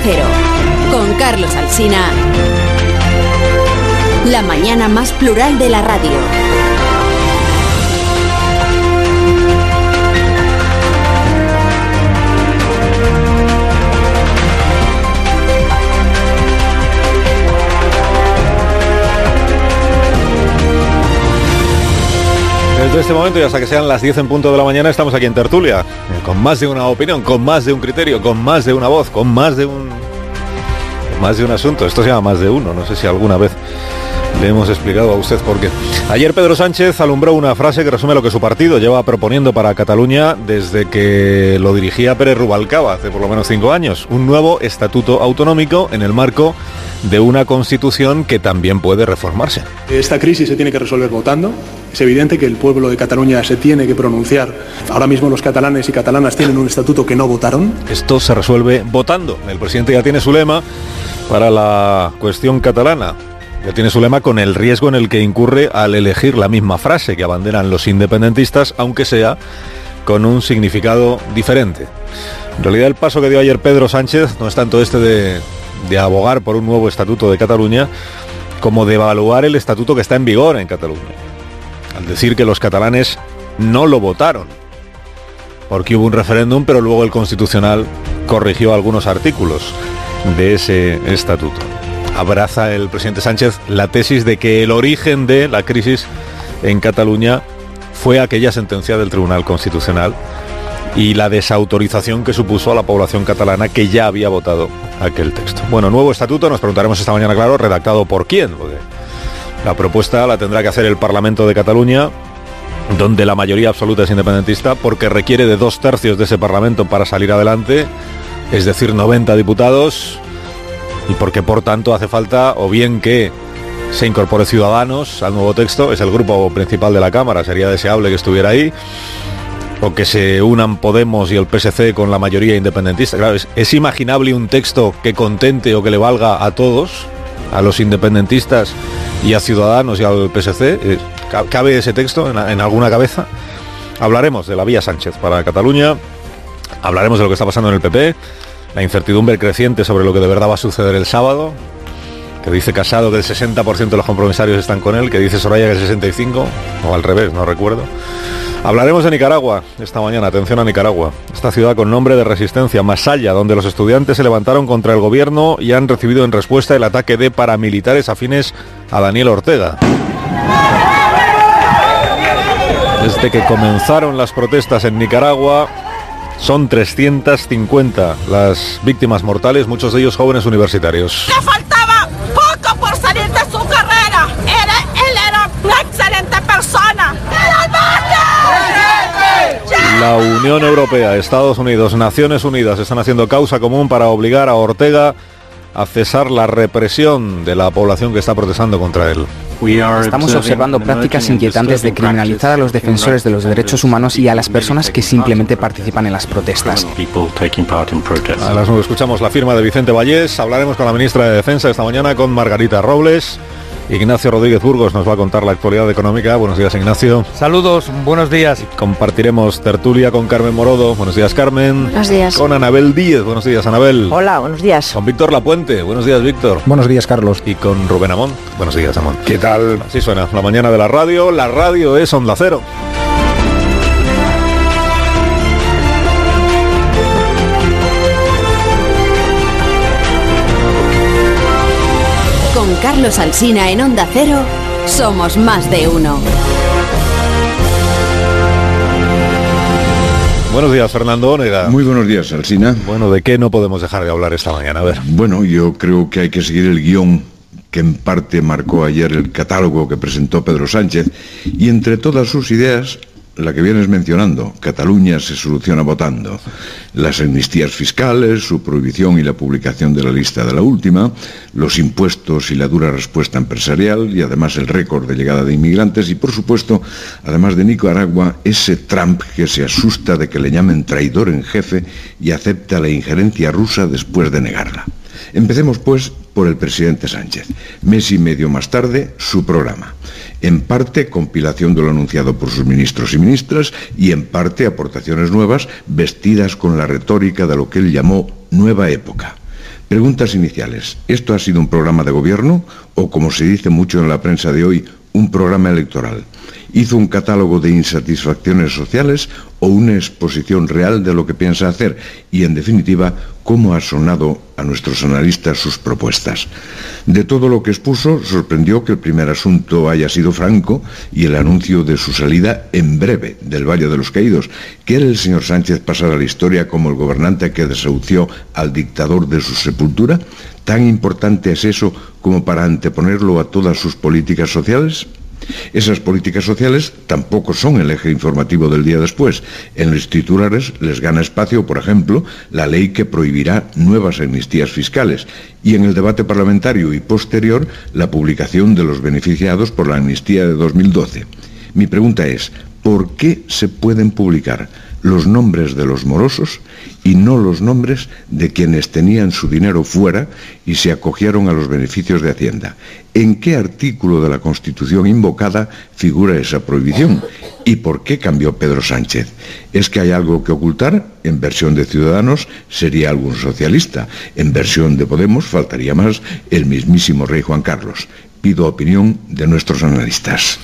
Cero, con Carlos Alsina. La mañana más plural de la radio. Desde este momento y hasta que sean las 10 en punto de la mañana estamos aquí en Tertulia, con más de una opinión, con más de un criterio, con más de una voz, con más de un asunto. Esto se llama Más de Uno, no sé si alguna vez le hemos explicado a usted por qué. Ayer Pedro Sánchez alumbró una frase que resume lo que su partido lleva proponiendo para Cataluña desde que lo dirigía Pérez Rubalcaba hace por lo menos 5 años. Un nuevo estatuto autonómico en el marco de una constitución que también puede reformarse. Esta crisis se tiene que resolver votando. Es evidente que el pueblo de Cataluña se tiene que pronunciar. Ahora mismo los catalanes y catalanas tienen un estatuto que no votaron. Esto se resuelve votando. El presidente ya tiene su lema para la cuestión catalana. Ya tiene su lema con el riesgo en el que incurre al elegir la misma frase que abanderan los independentistas, aunque sea con un significado diferente. En realidad el paso que dio ayer Pedro Sánchez no es tanto este de abogar por un nuevo estatuto de Cataluña, como de evaluar el estatuto que está en vigor en Cataluña, al decir que los catalanes no lo votaron, porque hubo un referéndum, pero luego el Constitucional corrigió algunos artículos de ese estatuto. Abraza el presidente Sánchez la tesis de que el origen de la crisis en Cataluña fue aquella sentencia del Tribunal Constitucional y la desautorización que supuso a la población catalana que ya había votado aquel texto. Bueno, nuevo estatuto, nos preguntaremos esta mañana, claro, redactado por quién, porque la propuesta la tendrá que hacer el Parlamento de Cataluña, donde la mayoría absoluta es independentista, porque requiere de 2/3 de ese Parlamento para salir adelante, es decir, 90 diputados, y porque por tanto hace falta o bien que se incorpore Ciudadanos al nuevo texto, es el grupo principal de la Cámara, sería deseable que estuviera ahí, o que se unan Podemos y el PSC con la mayoría independentista. Claro, es imaginable un texto que contente o que le valga a todos, a los independentistas y a Ciudadanos y al PSC. ¿Cabe ese texto en alguna cabeza? Hablaremos de la vía Sánchez para Cataluña, hablaremos de lo que está pasando en el PP, la incertidumbre creciente sobre lo que de verdad va a suceder el sábado, que dice Casado que el 60% de los compromisarios están con él, que dice Soraya que el 65%, o al revés, no recuerdo. Hablaremos de Nicaragua esta mañana, atención a Nicaragua, esta ciudad con nombre de resistencia, Masaya, donde los estudiantes se levantaron contra el gobierno y han recibido en respuesta el ataque de paramilitares afines a Daniel Ortega. Desde que comenzaron las protestas en Nicaragua, son 350 las víctimas mortales, muchos de ellos jóvenes universitarios. Le faltaba poco por salir de su carrera. Él era una excelente persona. La Unión Europea, Estados Unidos, Naciones Unidas están haciendo causa común para obligar a Ortega a cesar la represión de la población que está protestando contra él. Estamos observando prácticas inquietantes de criminalizar a los defensores de los derechos humanos y a las personas que simplemente participan en las protestas. A las 9 escuchamos la firma de Vicente Vallés, hablaremos con la ministra de Defensa esta mañana, con Margarita Robles. Ignacio Rodríguez Burgos nos va a contar la actualidad económica. Buenos días, Ignacio. Saludos, buenos días. Compartiremos tertulia con Carmen Morodo. Buenos días, Carmen. Buenos días. Con Anabel Díez. Buenos días, Anabel. Hola, buenos días. Con Víctor Lapuente. Buenos días, Víctor. Buenos días, Carlos. Y con Rubén Amón. Buenos días, Amón. ¿Qué tal? Así suena la mañana de la radio. La radio es Onda Cero. Con Carlos Alsina en Onda Cero, somos más de uno. Buenos días, Fernando Onega. Muy buenos días, Alsina. Bueno, ¿de qué no podemos dejar de hablar esta mañana? A ver. Bueno, yo creo que hay que seguir el guión que en parte marcó ayer el catálogo que presentó Pedro Sánchez, y entre todas sus ideas, la que vienes mencionando, Cataluña se soluciona votando, las amnistías fiscales, su prohibición y la publicación de la lista de la última, los impuestos y la dura respuesta empresarial, y además el récord de llegada de inmigrantes, y por supuesto, además de Nicaragua, ese Trump que se asusta de que le llamen traidor en jefe y acepta la injerencia rusa después de negarla. Empecemos, pues, por el presidente Sánchez. Mes y medio más tarde, su programa. En parte, compilación de lo anunciado por sus ministros y ministras, y en parte, aportaciones nuevas, vestidas con la retórica de lo que él llamó nueva época. Preguntas iniciales. ¿Esto ha sido un programa de gobierno o, como se dice mucho en la prensa de hoy, un programa electoral? ¿Hizo un catálogo de insatisfacciones sociales o una exposición real de lo que piensa hacer? Y, en definitiva, ¿cómo ha sonado a nuestros analistas sus propuestas? De todo lo que expuso, sorprendió que el primer asunto haya sido Franco y el anuncio de su salida en breve del Valle de los Caídos. ¿Quiere el señor Sánchez pasar a la historia como el gobernante que desahució al dictador de su sepultura? ¿Tan importante es eso como para anteponerlo a todas sus políticas sociales? Esas políticas sociales tampoco son el eje informativo del día después. En los titulares les gana espacio, por ejemplo, la ley que prohibirá nuevas amnistías fiscales y en el debate parlamentario y posterior la publicación de los beneficiados por la amnistía de 2012. Mi pregunta es, ¿por qué se pueden publicar los nombres de los morosos y no los nombres de quienes tenían su dinero fuera y se acogieron a los beneficios de Hacienda? ¿En qué artículo de la Constitución invocada figura esa prohibición? ¿Y por qué cambió Pedro Sánchez? ¿Es que hay algo que ocultar? En versión de Ciudadanos sería algún socialista. En versión de Podemos faltaría más el mismísimo rey Juan Carlos. Pido opinión de nuestros analistas.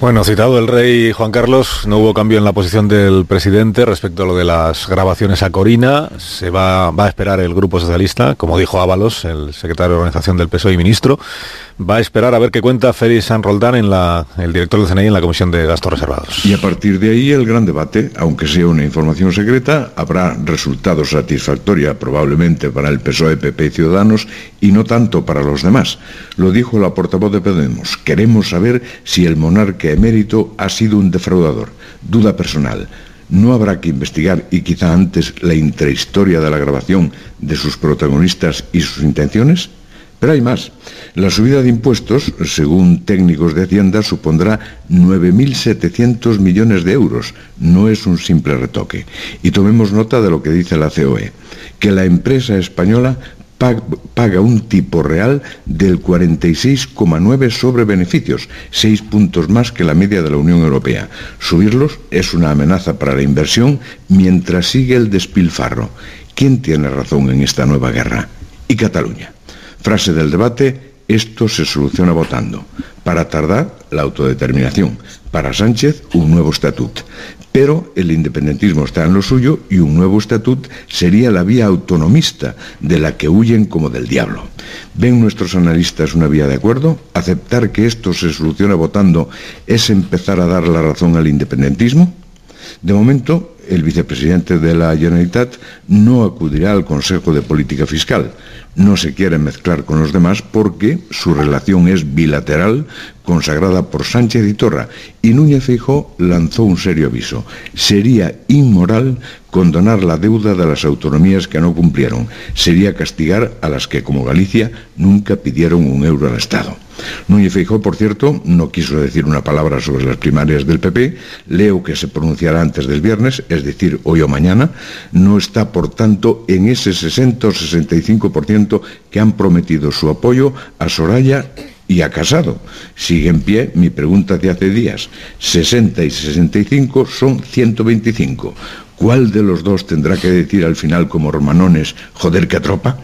Bueno, citado el rey Juan Carlos, no hubo cambio en la posición del presidente respecto a lo de las grabaciones a Corina. Se va a esperar el Grupo Socialista, como dijo Ábalos, el secretario de Organización del PSOE y ministro, va a esperar a ver qué cuenta Félix San Roldán, el director del CNI, en la Comisión de Gastos Reservados. Y a partir de ahí el gran debate, aunque sea una información secreta, habrá resultado satisfactoria probablemente para el PSOE, PP y Ciudadanos y no tanto para los demás. Lo dijo la portavoz de Podemos: queremos saber si el monarca emérito ha sido un defraudador. Duda personal. ¿No habrá que investigar y quizá antes la intrahistoria de la grabación de sus protagonistas y sus intenciones? Pero hay más. La subida de impuestos, según técnicos de Hacienda, supondrá 9.700 millones de euros. No es un simple retoque. Y tomemos nota de lo que dice la COE, que la empresa española paga un tipo real del 46,9 sobre beneficios, 6 puntos más que la media de la Unión Europea. Subirlos es una amenaza para la inversión mientras sigue el despilfarro. ¿Quién tiene razón en esta nueva guerra? Y Cataluña. Frase del debate: esto se soluciona votando. Para Tardá, la autodeterminación. Para Sánchez, un nuevo estatut. Pero el independentismo está en lo suyo y un nuevo estatut sería la vía autonomista de la que huyen como del diablo. ¿Ven nuestros analistas una vía de acuerdo? ¿Aceptar que esto se soluciona votando es empezar a dar la razón al independentismo? De momento, el vicepresidente de la Generalitat no acudirá al Consejo de Política Fiscal. No se quiere mezclar con los demás porque su relación es bilateral, consagrada por Sánchez y Torra, y Núñez Feijóo lanzó un serio aviso. Sería inmoral condonar la deuda de las autonomías que no cumplieron. Sería castigar a las que, como Galicia, nunca pidieron un euro al Estado. Núñez Feijóo, por cierto, no quiso decir una palabra sobre las primarias del PP. Leo que se pronunciará antes del viernes, es decir, hoy o mañana. No está, por tanto, en ese 60 o 65% que han prometido su apoyo a Soraya y a Casado. Sigue en pie mi pregunta de hace días. 60 y 65 son 125. ¿Cuál de los dos tendrá que decir al final como romanones, joder, qué tropa?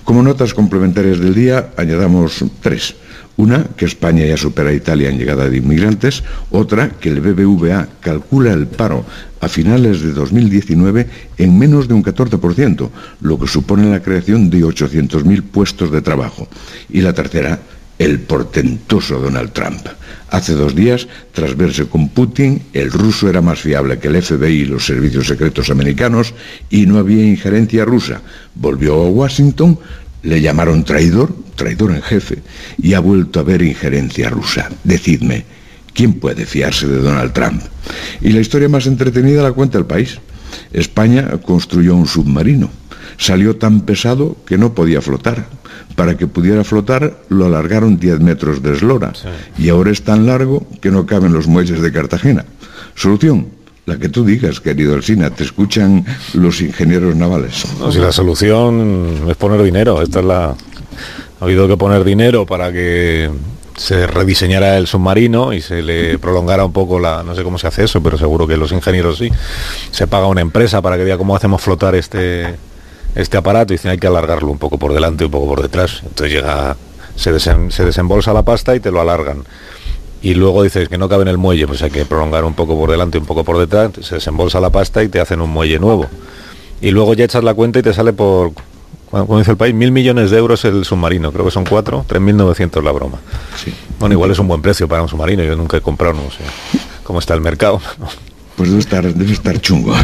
Como notas complementarias del día, añadamos 3. Una, que España ya supera a Italia en llegada de inmigrantes. Otra, que el BBVA calcula el paro a finales de 2019 en menos de un 14%, lo que supone la creación de 800.000 puestos de trabajo. Y la tercera, el portentoso Donald Trump. Hace 2 días, tras verse con Putin, el ruso era más fiable que el FBI y los servicios secretos americanos y no había injerencia rusa. Volvió a Washington, le llamaron traidor en jefe, y ha vuelto a haber injerencia rusa. Decidme, ¿quién puede fiarse de Donald Trump? Y la historia más entretenida la cuenta El País. España construyó un submarino. Salió tan pesado que no podía flotar. Para que pudiera flotar, lo alargaron 10 metros de eslora. Sí. Y ahora es tan largo que no caben los muelles de Cartagena. Solución: la que tú digas, querido Alsina. Te escuchan los ingenieros navales. No, si la solución es poner dinero. Ha habido que poner dinero para que se rediseñara el submarino y se le prolongara un poco no sé cómo se hace eso, pero seguro que los ingenieros sí. Se paga una empresa para que diga cómo hacemos flotar este este aparato, y dicen hay que alargarlo un poco por delante, un poco por detrás. Entonces se desembolsa la pasta y te lo alargan. Y luego dices que no cabe en el muelle, pues hay que prolongar un poco por delante, un poco por detrás, se desembolsa la pasta y te hacen un muelle nuevo. Y luego ya echas la cuenta y te sale por, como dice el país, 1.000 millones de euros el submarino. Creo que son 3.900 la broma. Sí. Bueno, igual es un buen precio para un submarino, yo nunca he comprado, no sé cómo está el mercado. Pues debe estar chungo.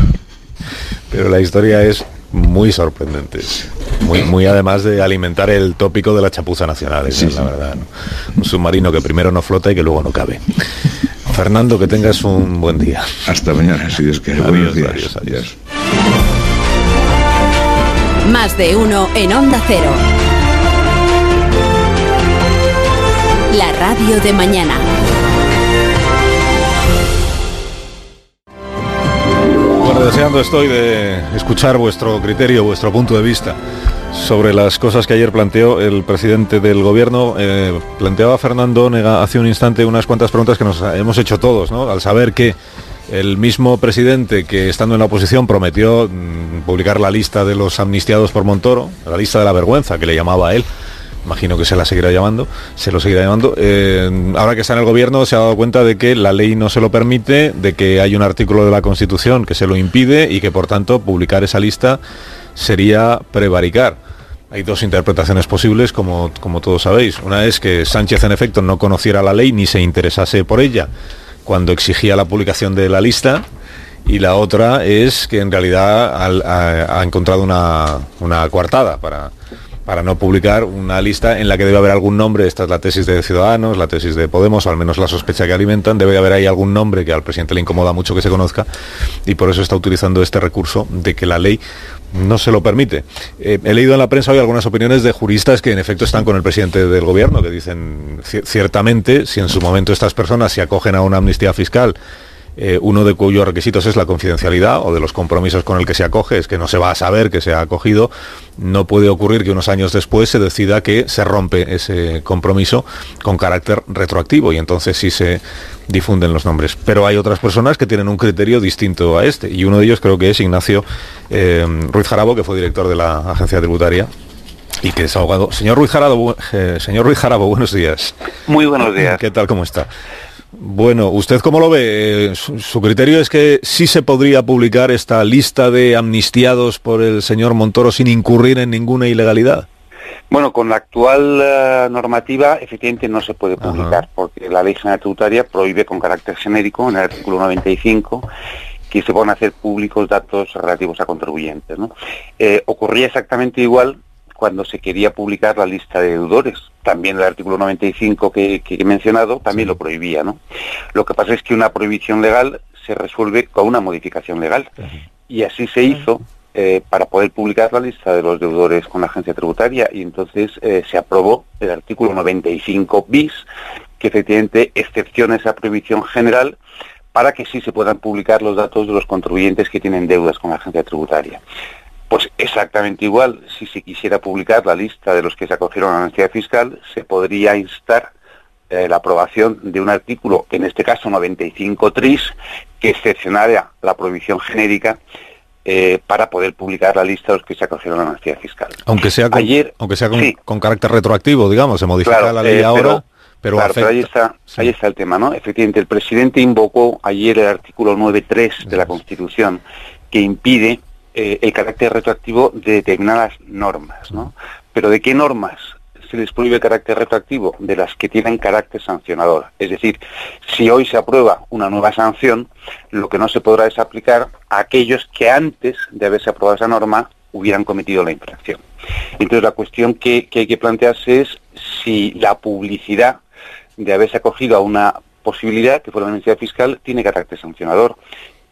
Pero la historia es muy sorprendente, muy además de alimentar el tópico de la chapuza nacional, esa es la verdad, ¿no? Un submarino que primero no flota y que luego no cabe. Fernando, que tengas un buen día. Hasta mañana, si Dios quiere. Buenos días. Adiós. Más de uno en Onda Cero. La radio de mañana. Bueno, deseando estoy de escuchar vuestro criterio, vuestro punto de vista sobre las cosas que ayer planteó el presidente del gobierno. Planteaba Fernando Onega hace un instante unas cuantas preguntas que nos hemos hecho todos, ¿no? Al saber que el mismo presidente que, estando en la oposición, prometió publicar la lista de los amnistiados por Montoro, la lista de la vergüenza que le llamaba a él, imagino que se lo seguirá llamando, ahora que está en el gobierno se ha dado cuenta de que la ley no se lo permite, de que hay un artículo de la Constitución que se lo impide y que por tanto publicar esa lista sería prevaricar. Hay dos interpretaciones posibles, como todos sabéis. Una es que Sánchez en efecto no conociera la ley ni se interesase por ella cuando exigía la publicación de la lista, y la otra es que en realidad ha encontrado una coartada para no publicar una lista en la que debe haber algún nombre. Esta es la tesis de Ciudadanos, la tesis de Podemos, o al menos la sospecha que alimentan. Debe haber ahí algún nombre que al presidente le incomoda mucho que se conozca, y por eso está utilizando este recurso de que la ley no se lo permite. He leído en la prensa hoy algunas opiniones de juristas que en efecto están con el presidente del gobierno, que dicen ciertamente, si en su momento estas personas se acogen a una amnistía fiscal, uno de cuyos requisitos es la confidencialidad, o de los compromisos con el que se acoge, es que no se va a saber que se ha acogido, no puede ocurrir que unos años después se decida que se rompe ese compromiso con carácter retroactivo, y entonces sí se difunden los nombres. Pero hay otras personas que tienen un criterio distinto a este, y uno de ellos creo que es Ignacio Ruiz Jarabo, que fue director de la agencia tributaria y que es abogado. Señor Ruiz Jarabo, buenos días. Muy buenos días. ¿Qué tal, cómo está? Bueno, ¿usted cómo lo ve? Su criterio es que sí se podría publicar esta lista de amnistiados por el señor Montoro sin incurrir en ninguna ilegalidad. Bueno, con la actual normativa efectivamente no se puede publicar, porque la Ley General Tributaria prohíbe con carácter genérico, en el artículo 95, que se puedan hacer públicos datos relativos a contribuyentes, ¿no? Ocurría exactamente igual cuando se quería publicar la lista de deudores. También el artículo 95 que he mencionado también lo prohibía, ¿no? Lo que pasa es que una prohibición legal se resuelve con una modificación legal. Y así se hizo para poder publicar la lista de los deudores con la agencia tributaria, y entonces se aprobó el artículo 95 bis, que efectivamente excepciona esa prohibición general para que sí se puedan publicar los datos de los contribuyentes que tienen deudas con la agencia tributaria. Pues exactamente igual, si se quisiera publicar la lista de los que se acogieron a la amnistía fiscal, se podría instar la aprobación de un artículo, en este caso 95 tris, que excepcionara la prohibición genérica para poder publicar la lista de los que se acogieron a la amnistía fiscal. Aunque sea con carácter retroactivo, digamos, se modifica claro, la ley ahora, pero ahí está el tema, ¿no? Efectivamente, el presidente invocó ayer el artículo 9.3 de la Constitución, que impide el carácter retroactivo de determinadas normas, ¿no? Pero ¿de qué normas se les prohíbe el carácter retroactivo? De las que tienen carácter sancionador. Es decir, si hoy se aprueba una nueva sanción, lo que no se podrá es aplicar a aquellos que antes de haberse aprobado esa norma hubieran cometido la infracción. Entonces la cuestión que hay que plantearse es si la publicidad de haberse acogido a una posibilidad, que fuera la amnistía fiscal, tiene carácter sancionador.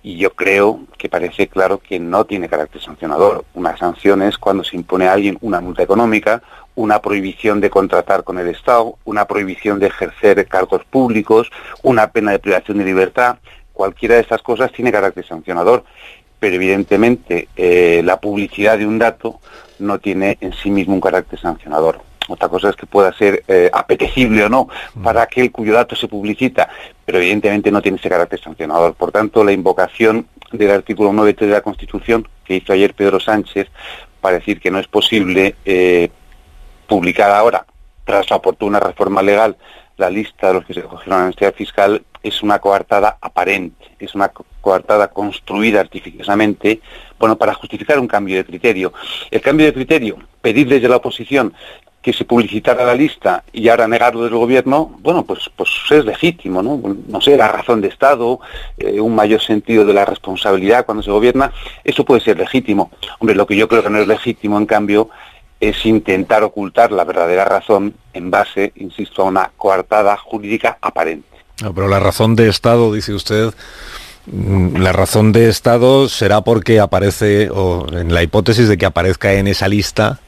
Y yo creo que parece claro que no tiene carácter sancionador. Una sanción es cuando se impone a alguien una multa económica, una prohibición de contratar con el Estado, una prohibición de ejercer cargos públicos, una pena de privación de libertad. Cualquiera de estas cosas tiene carácter sancionador, pero evidentemente la publicidad de un dato no tiene en sí mismo un carácter sancionador. Otra cosa es que pueda ser apetecible o no para aquel cuyo dato se publicita, pero evidentemente no tiene ese carácter sancionador. Por tanto, la invocación del artículo 9.3 de la Constitución que hizo ayer Pedro Sánchez para decir que no es posible publicar ahora, tras la oportuna reforma legal, la lista de los que se acogieron a la amnistía fiscal, es una coartada aparente, es una coartada construida artificiosamente, para justificar un cambio de criterio. El cambio de criterio, pedir desde la oposición que se publicitara la lista y ahora negarlo del gobierno, pues es legítimo, ¿no? No sé, la razón de Estado, un mayor sentido de la responsabilidad cuando se gobierna, eso puede ser legítimo. Hombre, lo que yo creo que no es legítimo, en cambio, es intentar ocultar la verdadera razón en base, insisto, a una coartada jurídica aparente. No, pero la razón de Estado, dice usted, la razón de Estado será porque aparece, o en la hipótesis de que aparezca en esa lista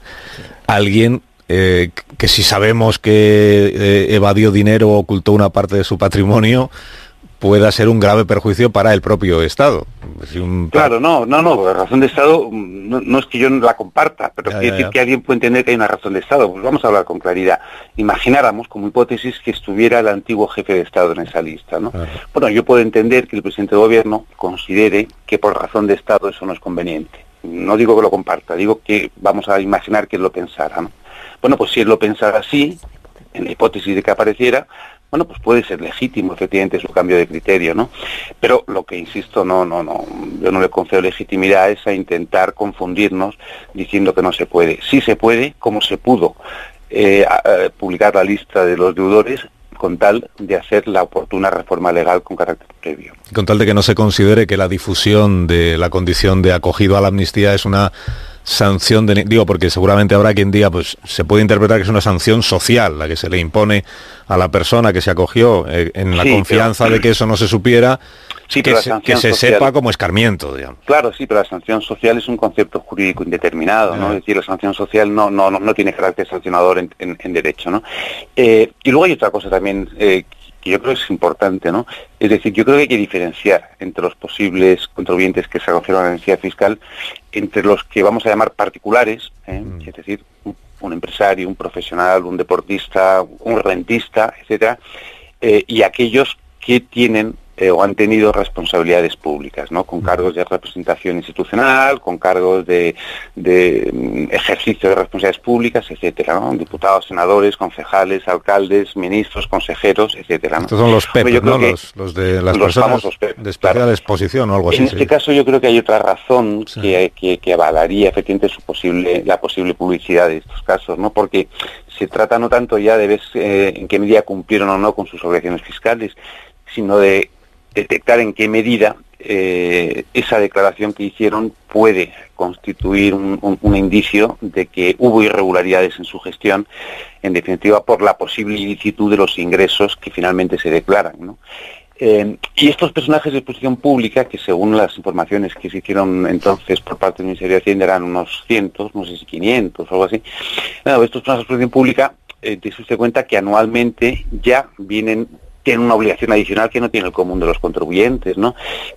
alguien que si sabemos que evadió dinero o ocultó una parte de su patrimonio, pueda ser un grave perjuicio para el propio Estado. Claro, no, la razón de Estado no es que yo no la comparta, pero quiere decir que alguien puede entender que hay una razón de Estado. Pues vamos a hablar con claridad. Imagináramos, como hipótesis, que estuviera el antiguo jefe de Estado en esa lista, ¿no? Claro. Bueno, yo puedo entender que el presidente de gobierno considere que por razón de Estado eso no es conveniente. No digo que lo comparta, digo que vamos a imaginar que él lo pensara, ¿no? Bueno, pues si él lo pensara así, en la hipótesis de que apareciera, pues puede ser legítimo, efectivamente, su cambio de criterio, ¿no? Pero lo que insisto, yo no le concedo legitimidad es a intentar confundirnos diciendo que no se puede. Sí se puede, como se pudo publicar la lista de los deudores, con tal de hacer la oportuna reforma legal con carácter previo. Con tal de que no se considere que la difusión de la condición de acogido a la amnistía es una sanción porque seguramente habrá quien diga, pues se puede interpretar que es una sanción social la que se le impone a la persona que se acogió en la confianza de que eso no se supiera, que se social sepa como escarmiento, digamos. Claro, sí, pero la sanción social es un concepto jurídico indeterminado, ¿no? Es decir, la sanción social no tiene carácter sancionador en derecho, ¿no? Y luego hay otra cosa también que yo creo que es importante, ¿no? Es decir, yo creo que hay que diferenciar entre los posibles contribuyentes que se acogieron a la amnistía fiscal, entre los que vamos a llamar particulares, es decir, un empresario, un profesional, un deportista, un rentista, etcétera, y aquellos que tienen o han tenido responsabilidades públicas, ¿no? Con cargos de representación institucional, con cargos de ejercicio de responsabilidades públicas, etcétera, ¿no? Diputados, senadores, concejales, alcaldes, ministros, consejeros, etcétera, ¿no? Estos son los PEP, ¿no? Los de las personas de especial exposición o algo así. En este caso yo creo que hay otra razón que avalaría efectivamente la posible publicidad de estos casos, ¿no? Porque se trata no tanto ya de ver en qué medida cumplieron o no con sus obligaciones fiscales, sino de detectar en qué medida esa declaración que hicieron puede constituir un indicio de que hubo irregularidades en su gestión, en definitiva por la posible ilicitud de los ingresos que finalmente se declaran, ¿no? Y estos personajes de exposición pública, que según las informaciones que se hicieron entonces por parte del Ministerio de Hacienda eran unos cientos, no sé si 500 o algo así, estos personajes de exposición pública, te usted cuenta que anualmente ya tienen una obligación adicional que no tiene el común de los contribuyentes, ¿no?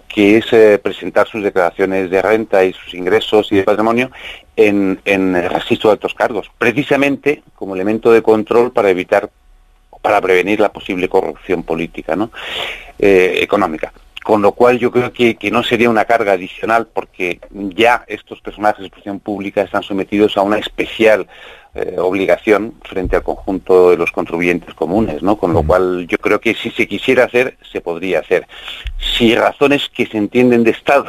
Que es presentar sus declaraciones de renta y sus ingresos y de patrimonio en el registro de altos cargos, precisamente como elemento de control para prevenir la posible corrupción política, ¿no? Económica. Con lo cual yo creo que no sería una carga adicional, porque ya estos personajes de exposición pública están sometidos a una especial obligación frente al conjunto de los contribuyentes comunes, ¿no? Con lo cual yo creo que si se quisiera hacer, se podría hacer. Si razones que se entienden de Estado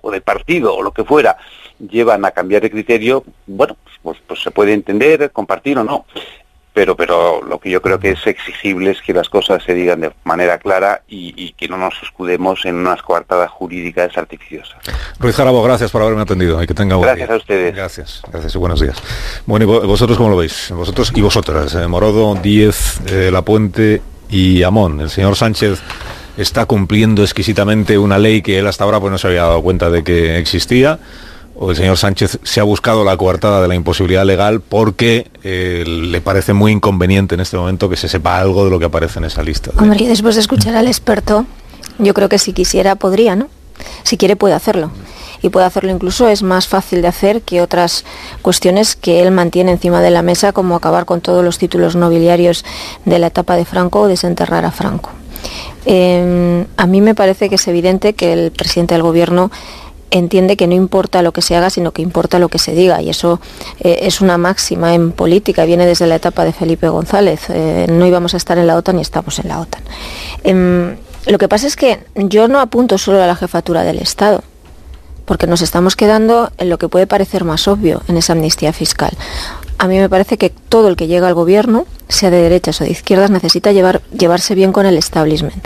o de partido o lo que fuera llevan a cambiar de criterio, bueno, pues se puede entender, compartir o no. Pero lo que yo creo que es exigible es que las cosas se digan de manera clara y que no nos escudemos en unas coartadas jurídicas artificiosas. Ruiz Jarabo, gracias por haberme atendido y que tenga buen día. Gracias a ustedes. Gracias y buenos días. Bueno, ¿y vosotros cómo lo veis? Vosotros y vosotras, Morodo, Díez, Lapuente y Amón. El señor Sánchez está cumpliendo exquisitamente una ley que él hasta ahora pues no se había dado cuenta de que existía, o el señor Sánchez se ha buscado la coartada de la imposibilidad legal porque le parece muy inconveniente en este momento que se sepa algo de lo que aparece en esa lista. Hombre, y después de escuchar al experto, yo creo que si quisiera podría, ¿no? Si quiere puede hacerlo. Y puede hacerlo incluso, es más fácil de hacer que otras cuestiones que él mantiene encima de la mesa, como acabar con todos los títulos nobiliarios de la etapa de Franco o desenterrar a Franco. A mí me parece que es evidente que el presidente del gobierno entiende que no importa lo que se haga, sino que importa lo que se diga, y eso es una máxima en política, viene desde la etapa de Felipe González. No íbamos a estar en la OTAN y estamos en la OTAN. Lo que pasa es que yo no apunto solo a la jefatura del Estado, porque nos estamos quedando en lo que puede parecer más obvio en esa amnistía fiscal. A mí me parece que todo el que llega al gobierno, sea de derechas o de izquierdas, necesita llevarse bien con el establishment.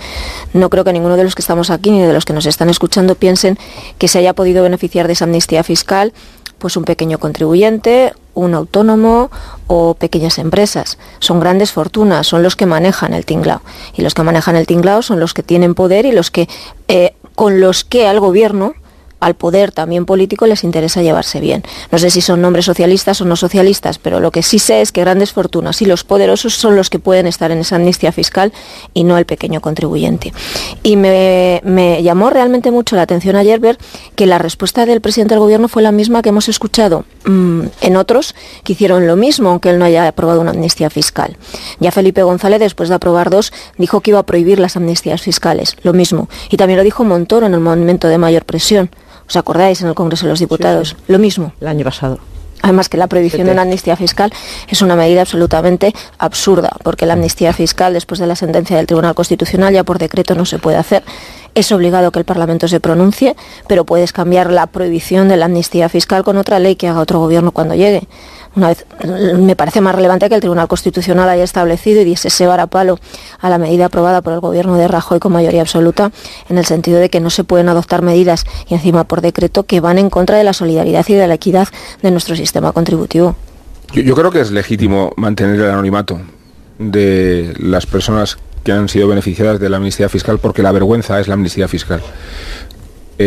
No creo que ninguno de los que estamos aquí ni de los que nos están escuchando piensen que se haya podido beneficiar de esa amnistía fiscal pues un pequeño contribuyente, un autónomo o pequeñas empresas. Son grandes fortunas, son los que manejan el tinglao. Y los que manejan el tinglao son los que tienen poder y los que con los que al gobierno, al poder también político, les interesa llevarse bien. No sé si son nombres socialistas o no socialistas, pero lo que sí sé es que grandes fortunas y los poderosos son los que pueden estar en esa amnistía fiscal y no el pequeño contribuyente. Y me llamó realmente mucho la atención ayer ver que la respuesta del presidente del gobierno fue la misma que hemos escuchado en otros que hicieron lo mismo, aunque él no haya aprobado una amnistía fiscal. Ya Felipe González, después de aprobar 2, dijo que iba a prohibir las amnistías fiscales, lo mismo. Y también lo dijo Montoro en el momento de mayor presión. ¿Os acordáis en el Congreso de los Diputados? Sí. Lo mismo. El año pasado. Además que la prohibición de una amnistía fiscal es una medida absolutamente absurda, porque la amnistía fiscal, después de la sentencia del Tribunal Constitucional, ya por decreto no se puede hacer. Es obligado que el Parlamento se pronuncie, pero puedes cambiar la prohibición de la amnistía fiscal con otra ley que haga otro gobierno cuando llegue. Una vez, me parece más relevante que el Tribunal Constitucional haya establecido y diese ese varapalo a la medida aprobada por el gobierno de Rajoy con mayoría absoluta, en el sentido de que no se pueden adoptar medidas, y encima por decreto, que van en contra de la solidaridad y de la equidad de nuestro sistema contributivo. Yo creo que es legítimo mantener el anonimato de las personas que han sido beneficiadas de la amnistía fiscal, porque la vergüenza es la amnistía fiscal.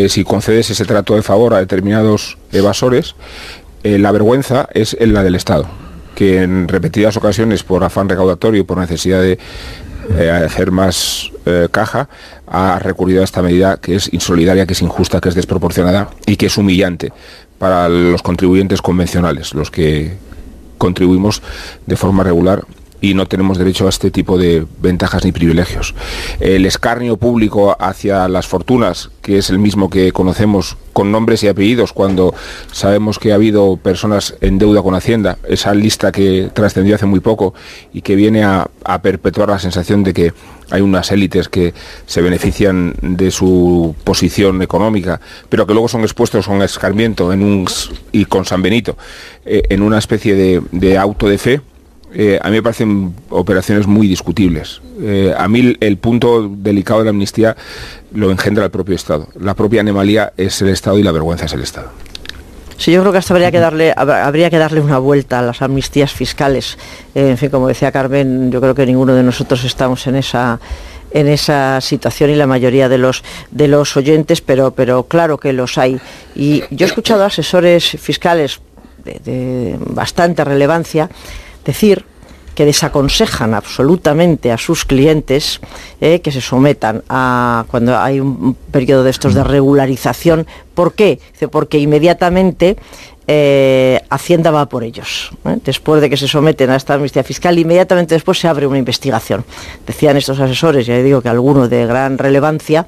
Si concedes ese trato de favor a determinados evasores, la vergüenza es la del Estado, que en repetidas ocasiones, por afán recaudatorio y por necesidad de hacer más caja, ha recurrido a esta medida que es insolidaria, que es injusta, que es desproporcionada y que es humillante para los contribuyentes convencionales, los que contribuimos de forma regular y no tenemos derecho a este tipo de ventajas ni privilegios. El escarnio público hacia las fortunas, que es el mismo que conocemos con nombres y apellidos cuando sabemos que ha habido personas en deuda con Hacienda, esa lista que trascendió hace muy poco y que viene a perpetuar la sensación de que hay unas élites que se benefician de su posición económica, pero que luego son expuestos a un escarmiento y con San Benito, en una especie de auto de fe. A mí me parecen operaciones muy discutibles. A mí el punto delicado de la amnistía lo engendra el propio Estado. La propia anomalía es el Estado y la vergüenza es el Estado. Sí, yo creo que hasta habría que darle una vuelta a las amnistías fiscales. En fin, como decía Carmen, yo creo que ninguno de nosotros estamos en esa situación y la mayoría de los oyentes, pero claro que los hay. Y yo he escuchado a asesores fiscales de bastante relevancia decir que desaconsejan absolutamente a sus clientes que se sometan a cuando hay un periodo de estos de regularización. ¿Por qué? Dice, porque inmediatamente Hacienda va por ellos. Después de que se someten a esta amnistía fiscal, inmediatamente después se abre una investigación. Decían estos asesores, ya digo que algunos de gran relevancia,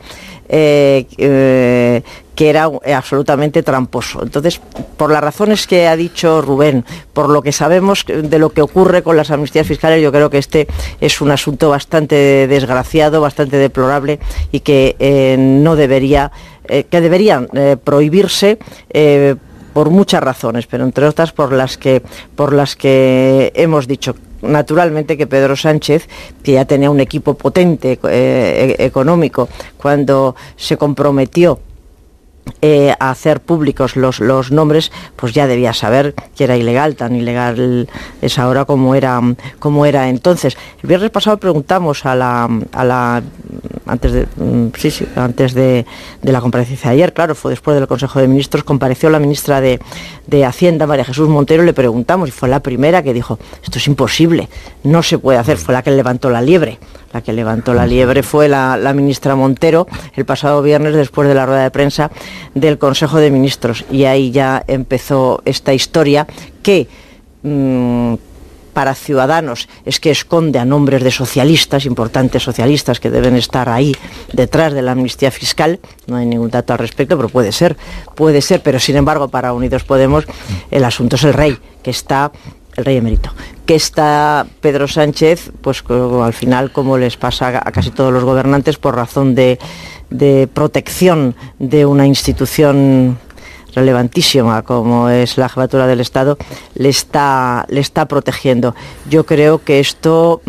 que era absolutamente tramposo. Entonces, por las razones que ha dicho Rubén, por lo que sabemos de lo que ocurre con las amnistías fiscales, yo creo que este es un asunto bastante desgraciado, bastante deplorable y que no debería, que deberían prohibirse por muchas razones, pero entre otras por las que hemos dicho. Naturalmente que Pedro Sánchez, que ya tenía un equipo potente económico, cuando se comprometió a hacer públicos los nombres, pues ya debía saber que era ilegal, tan ilegal es ahora como era entonces. El viernes pasado preguntamos antes de la comparecencia de ayer, claro, fue después del Consejo de Ministros, compareció la ministra de Hacienda, María Jesús Montero, y le preguntamos, y fue la primera que dijo, esto es imposible, no se puede hacer, fue la que levantó la liebre. La que levantó la liebre fue la ministra Montero el pasado viernes después de la rueda de prensa del Consejo de Ministros, y ahí ya empezó esta historia que para Ciudadanos es que esconde a nombres de socialistas, importantes socialistas que deben estar ahí detrás de la amnistía fiscal. No hay ningún dato al respecto, pero puede ser, pero sin embargo para Unidos Podemos el asunto es el rey emérito, que está Pedro Sánchez, pues al final, como les pasa a casi todos los gobernantes, por razón de protección de una institución relevantísima como es la jefatura del Estado, le está protegiendo. Yo creo que esto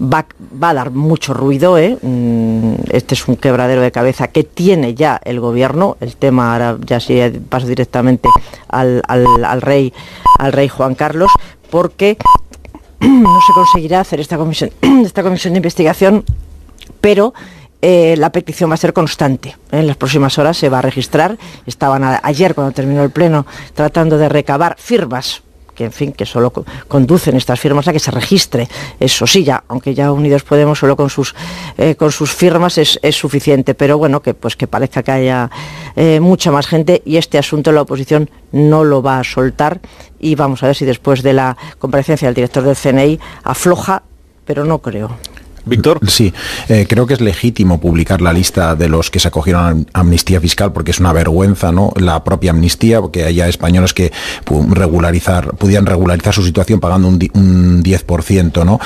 va a dar mucho ruido, Este es un quebradero de cabeza que tiene ya el gobierno. El tema, ahora ya sí paso directamente al rey Juan Carlos, porque no se conseguirá hacer esta comisión de investigación, pero la petición va a ser constante. En las próximas horas se va a registrar. Estaban ayer, cuando terminó el pleno, tratando de recabar firmas que solo conducen estas firmas a que se registre. Eso sí, aunque ya Unidos Podemos solo con sus firmas es suficiente, pero bueno, que parezca que haya mucha más gente, y este asunto la oposición no lo va a soltar, y vamos a ver si después de la comparecencia del director del CNI afloja, pero no creo. Víctor. Sí, creo que es legítimo publicar la lista de los que se acogieron a amnistía fiscal, porque es una vergüenza, ¿no?, la propia amnistía, porque haya españoles que pudieran regularizar su situación pagando un 10%, ¿no?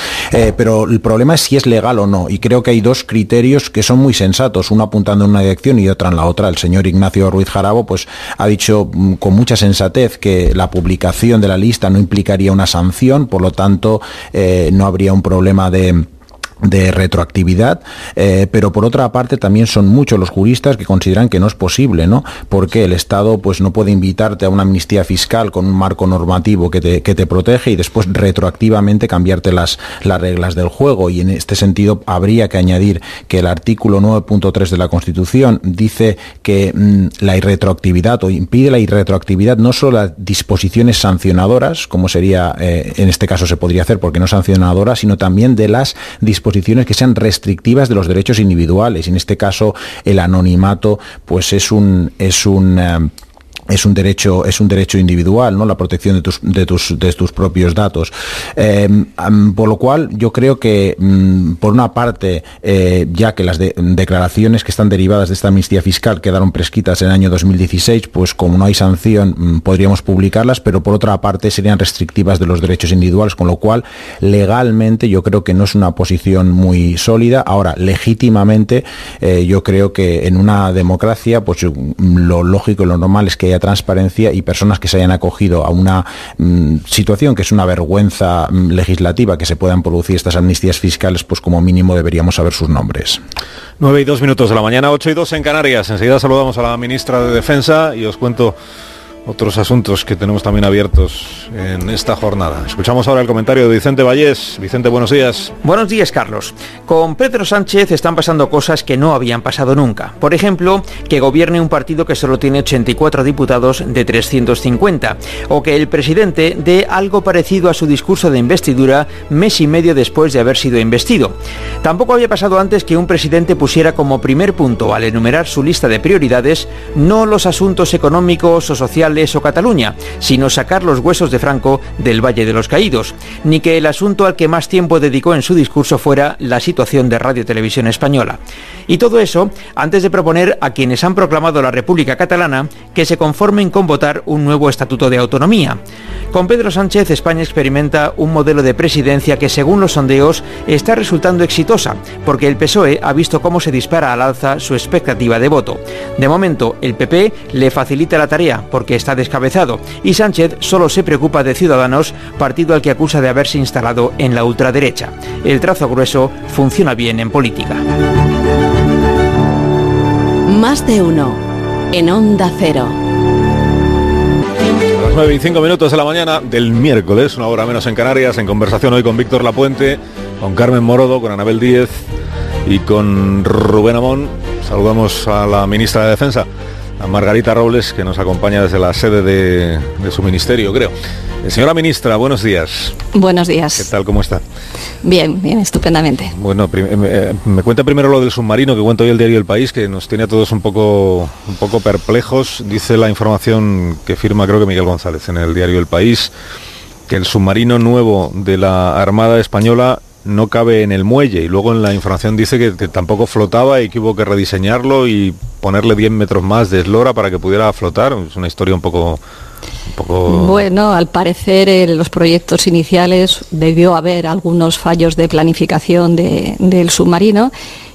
Pero el problema es si es legal o no, y creo que hay dos criterios que son muy sensatos, uno apuntando en una dirección y otra en la otra. El señor Ignacio Ruiz Jarabo pues ha dicho con mucha sensatez que la publicación de la lista no implicaría una sanción, por lo tanto no habría un problema de retroactividad, pero por otra parte también son muchos los juristas que consideran que no es posible, ¿no? Porque el Estado pues no puede invitarte a una amnistía fiscal con un marco normativo que te protege y después retroactivamente cambiarte las reglas del juego, y en este sentido habría que añadir que el artículo 9.3 de la Constitución dice que la irretroactividad, o impide la irretroactividad, no solo las disposiciones sancionadoras, como sería en este caso se podría hacer porque no sancionadoras, sino también de las disposiciones que sean restrictivas de los derechos individuales. Y en este caso el anonimato pues es un derecho individual, ¿no?, la protección de tus propios datos. Por lo cual yo creo que por una parte ya que las declaraciones que están derivadas de esta amnistía fiscal quedaron prescritas en el año 2016, pues como no hay sanción podríamos publicarlas, pero por otra parte serían restrictivas de los derechos individuales, con lo cual legalmente yo creo que no es una posición muy sólida. Ahora, legítimamente yo creo que en una democracia pues lo lógico y lo normal es que haya transparencia, y personas que se hayan acogido a una situación que es una vergüenza legislativa, que se puedan producir estas amnistías fiscales, pues como mínimo deberíamos saber sus nombres. 9:02 de la mañana, 8:02 en Canarias. Enseguida saludamos a la ministra de Defensa y os cuento otros asuntos que tenemos también abiertos en esta jornada. Escuchamos ahora el comentario de Vicente Vallés. Vicente, buenos días. Buenos días, Carlos. Con Pedro Sánchez están pasando cosas que no habían pasado nunca. Por ejemplo, que gobierne un partido que solo tiene 84 diputados de 350, o que el presidente dé algo parecido a su discurso de investidura mes y medio después de haber sido investido. Tampoco había pasado antes que un presidente pusiera como primer punto al enumerar su lista de prioridades no los asuntos económicos o sociales o Cataluña, sino sacar los huesos de Franco del Valle de los Caídos, ni que el asunto al que más tiempo dedicó en su discurso fuera la situación de Radio Televisión Española. Y todo eso antes de proponer a quienes han proclamado la República Catalana que se conformen con votar un nuevo estatuto de autonomía. Con Pedro Sánchez, España experimenta un modelo de presidencia que, según los sondeos, está resultando exitosa, porque el PSOE ha visto cómo se dispara al alza su expectativa de voto. De momento, el PP le facilita la tarea, porque está descabezado, y Sánchez solo se preocupa de Ciudadanos, partido al que acusa de haberse instalado en la ultraderecha. El trazo grueso funciona bien en política. Más de uno en Onda Cero. 9:05 de la mañana del miércoles, una hora menos en Canarias, en conversación hoy con Víctor Lapuente, con Carmen Morodo, con Anabel Díez y con Rubén Amón. Saludamos a la ministra de Defensa, a Margarita Robles, que nos acompaña desde la sede de su ministerio, creo. Señora ministra, buenos días. Buenos días. ¿Qué tal, cómo está? Bien, estupendamente. Bueno, me cuenta primero lo del submarino que cuenta hoy el diario El País, que nos tiene a todos un poco perplejos. Dice la información que firma, creo que Miguel González, en el diario El País, que el submarino nuevo de la Armada Española no cabe en el muelle, y luego en la información dice que tampoco flotaba y que hubo que rediseñarlo y ponerle 10 metros más de eslora para que pudiera flotar. Es una historia un poco... Bueno, al parecer en los proyectos iniciales debió haber algunos fallos de planificación del submarino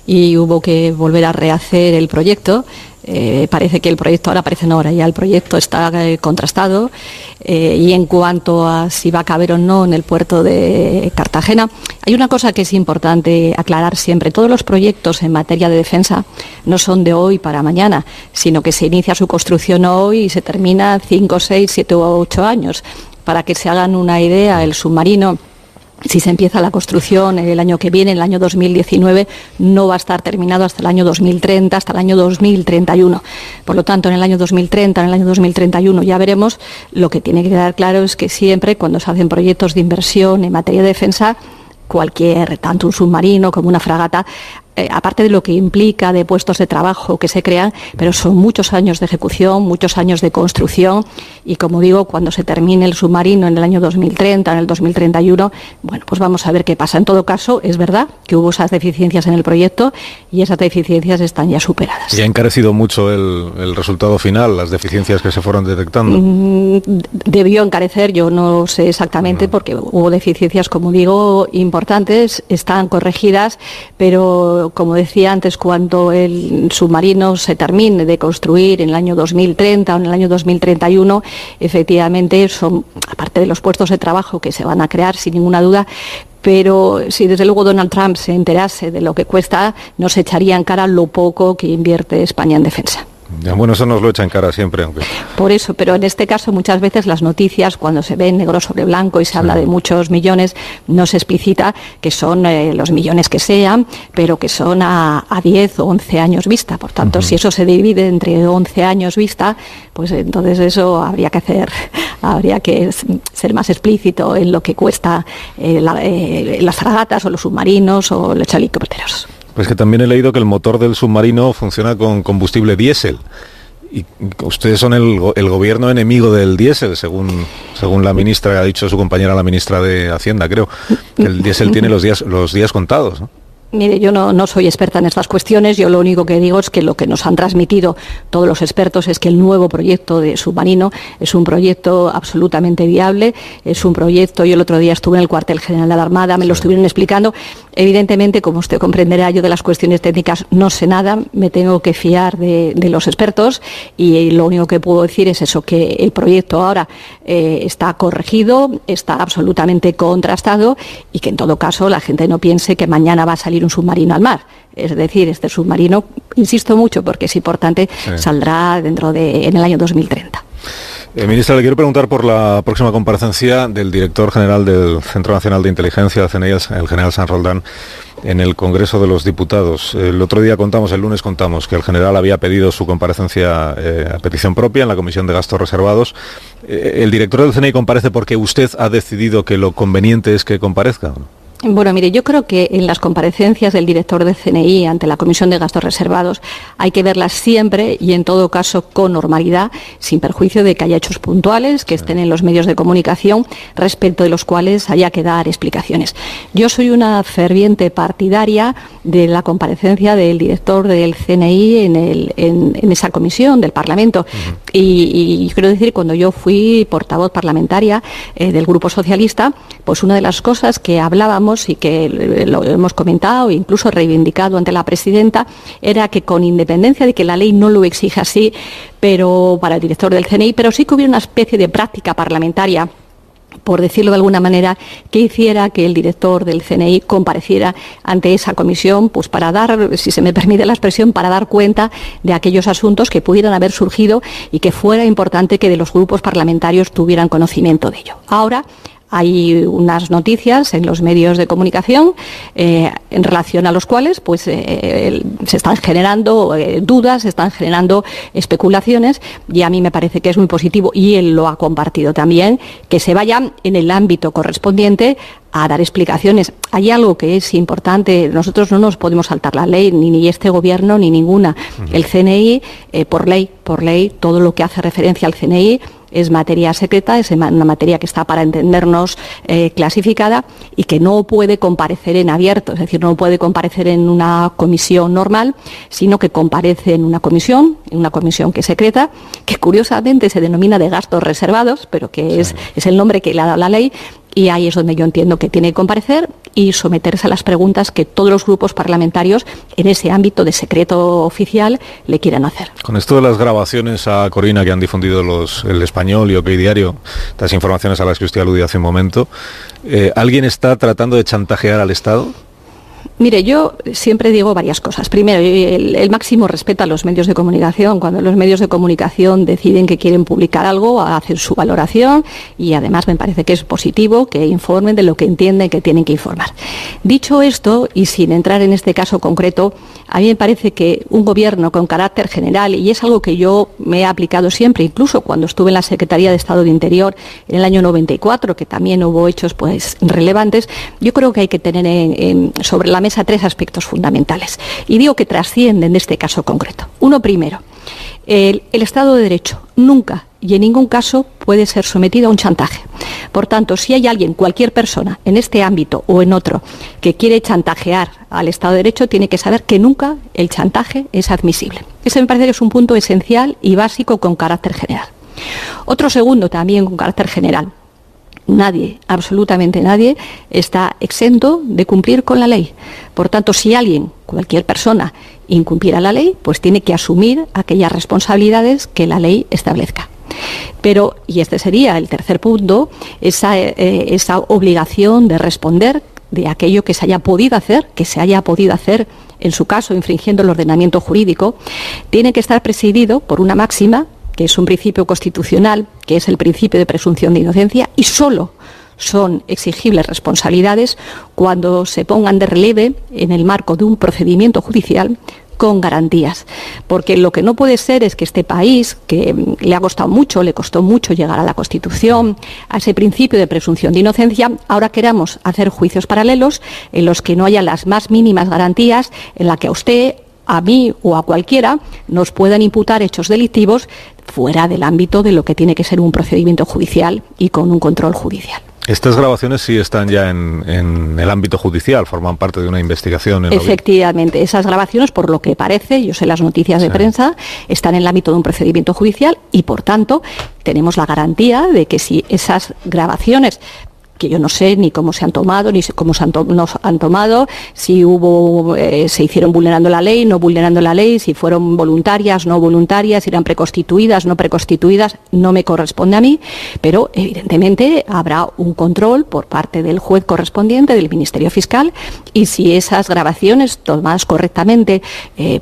y hubo que volver a rehacer el proyecto. Parece que el proyecto ya el proyecto está contrastado, y en cuanto a si va a caber o no en el puerto de Cartagena, hay una cosa que es importante aclarar siempre: todos los proyectos en materia de defensa no son de hoy para mañana, sino que se inicia su construcción hoy y se termina 5, 6, 7 o 8 años. Para que se hagan una idea, el submarino, si se empieza la construcción el año que viene, el año 2019, no va a estar terminado hasta el año 2030, hasta el año 2031. Por lo tanto, en el año 2030, en el año 2031 ya veremos. Lo que tiene que quedar claro es que siempre, cuando se hacen proyectos de inversión en materia de defensa, tanto un submarino como una fragata, aparte de lo que implica de puestos de trabajo que se crean, pero son muchos años de ejecución, muchos años de construcción, y como digo, cuando se termine el submarino en el año 2030, en el 2031, bueno, pues vamos a ver qué pasa. En todo caso, es verdad que hubo esas deficiencias en el proyecto y esas deficiencias están ya superadas. ¿Y ha encarecido mucho el resultado final, las deficiencias que se fueron detectando? Debió encarecer, yo no sé exactamente, porque hubo deficiencias, como digo, importantes, están corregidas, pero como decía antes, cuando el submarino se termine de construir en el año 2030 o en el año 2031, efectivamente son, aparte de los puestos de trabajo que se van a crear sin ninguna duda, pero si desde luego Donald Trump se enterase de lo que cuesta, nos echaría en cara lo poco que invierte España en defensa. Bueno, eso nos lo echa en cara siempre, aunque... Por eso, pero en este caso muchas veces las noticias, cuando se ven negro sobre blanco y se habla de muchos millones, no se explicita que son los millones que sean, pero que son a 10 o 11 años vista. Por tanto, si eso se divide entre 11 años vista, pues entonces eso habría que ser más explícito en lo que cuesta las fragatas o los submarinos o los helicópteros. Pues que también he leído que el motor del submarino funciona con combustible diésel. Y ustedes son el gobierno enemigo del diésel, según la ministra, ha dicho su compañera, la ministra de Hacienda, creo. El diésel tiene los días contados, ¿no? Mire, yo no soy experta en estas cuestiones. Yo lo único que digo es que lo que nos han transmitido todos los expertos es que el nuevo proyecto de submarino es un proyecto absolutamente viable, es un proyecto... Yo el otro día estuve en el cuartel general de la Armada, me lo estuvieron explicando. Evidentemente, como usted comprenderá, yo de las cuestiones técnicas no sé nada, me tengo que fiar de los expertos, y lo único que puedo decir es eso, que el proyecto ahora está corregido, está absolutamente contrastado, y que en todo caso la gente no piense que mañana va a salir un submarino al mar. Es decir, este submarino, insisto mucho porque es importante, saldrá en el año 2030. Ministra, le quiero preguntar por la próxima comparecencia del director general del Centro Nacional de Inteligencia, el CNI, el general San Roldán, en el Congreso de los Diputados. El otro día el lunes contamos que el general había pedido su comparecencia a petición propia en la Comisión de Gastos Reservados. ¿El director del CNI comparece porque usted ha decidido que lo conveniente es que comparezca? Bueno, mire, yo creo que en las comparecencias del director del CNI ante la Comisión de Gastos Reservados hay que verlas siempre y en todo caso con normalidad, sin perjuicio de que haya hechos puntuales que estén en los medios de comunicación respecto de los cuales haya que dar explicaciones. Yo soy una ferviente partidaria de la comparecencia del director del CNI en esa comisión del Parlamento. Y quiero decir, cuando yo fui portavoz parlamentaria del Grupo Socialista, pues una de las cosas que hablábamos y que lo hemos comentado e incluso reivindicado ante la presidenta era que, con independencia de que la ley no lo exige así, pero para el director del CNI, pero sí que hubiera una especie de práctica parlamentaria, por decirlo de alguna manera, que hiciera que el director del CNI compareciera ante esa comisión, pues para dar, si se me permite la expresión, para dar cuenta de aquellos asuntos que pudieran haber surgido y que fuera importante que de los grupos parlamentarios tuvieran conocimiento de ello. Ahora hay unas noticias en los medios de comunicación en relación a los cuales pues se están generando dudas, se están generando especulaciones, y a mí me parece que es muy positivo, y él lo ha compartido también, que se vaya en el ámbito correspondiente a dar explicaciones. Hay algo que es importante: nosotros no nos podemos saltar la ley, ni este gobierno ni ninguna. El CNI, por ley, todo lo que hace referencia al CNI es materia secreta, es una materia que está para entendernos clasificada y que no puede comparecer en abierto, es decir, no puede comparecer en una comisión normal, sino que comparece en una comisión que es secreta, que curiosamente se denomina de gastos reservados, pero que es el nombre que le ha dado la ley. Y ahí es donde yo entiendo que tiene que comparecer y someterse a las preguntas que todos los grupos parlamentarios en ese ámbito de secreto oficial le quieran hacer. Con esto de las grabaciones a Corina que han difundido El Español y OK Diario, estas informaciones a las que usted aludía hace un momento, ¿alguien está tratando de chantajear al Estado? Mire, yo siempre digo varias cosas. Primero, el máximo respeto a los medios de comunicación. Cuando los medios de comunicación deciden que quieren publicar algo, hacen su valoración y además me parece que es positivo que informen de lo que entienden que tienen que informar. Dicho esto, y sin entrar en este caso concreto, a mí me parece que un gobierno con carácter general, y es algo que yo me he aplicado siempre, incluso cuando estuve en la Secretaría de Estado de Interior en el año 94, que también hubo hechos relevantes, yo creo que hay que tener sobre la mesa tres aspectos fundamentales. Y digo que trascienden de este caso concreto. Uno primero, el Estado de Derecho nunca y en ningún caso puede ser sometido a un chantaje. Por tanto, si hay alguien, cualquier persona, en este ámbito o en otro, que quiere chantajear al Estado de Derecho, tiene que saber que nunca el chantaje es admisible. Ese me parece que es un punto esencial y básico con carácter general. Otro segundo también con carácter general. Nadie, absolutamente nadie, está exento de cumplir con la ley. Por tanto, si alguien, cualquier persona, incumpliera la ley, pues tiene que asumir aquellas responsabilidades que la ley establezca. Pero, y este sería el tercer punto, esa obligación de responder de aquello que se haya podido hacer, en su caso, infringiendo el ordenamiento jurídico, tiene que estar presidido por una máxima, que es un principio constitucional, que es el principio de presunción de inocencia, y solo son exigibles responsabilidades cuando se pongan de relieve en el marco de un procedimiento judicial con garantías. Porque lo que no puede ser es que este país, que le costó mucho llegar a la Constitución, a ese principio de presunción de inocencia, ahora queramos hacer juicios paralelos en los que no haya las más mínimas garantías, en la que a usted, a mí o a cualquiera nos puedan imputar hechos delictivos fuera del ámbito de lo que tiene que ser un procedimiento judicial y con un control judicial. Estas grabaciones sí están ya en el ámbito judicial, forman parte de una investigación. Efectivamente, esas grabaciones, por lo que parece, yo sé las noticias de prensa, están en el ámbito de un procedimiento judicial y, por tanto, tenemos la garantía de que si esas grabaciones, que yo no sé ni cómo se han tomado, ni cómo nos han tomado, si se hicieron vulnerando la ley, no vulnerando la ley, si fueron voluntarias, no voluntarias, si eran preconstituidas, no preconstituidas, no me corresponde a mí, pero evidentemente habrá un control por parte del juez correspondiente, del Ministerio Fiscal, y si esas grabaciones tomadas correctamente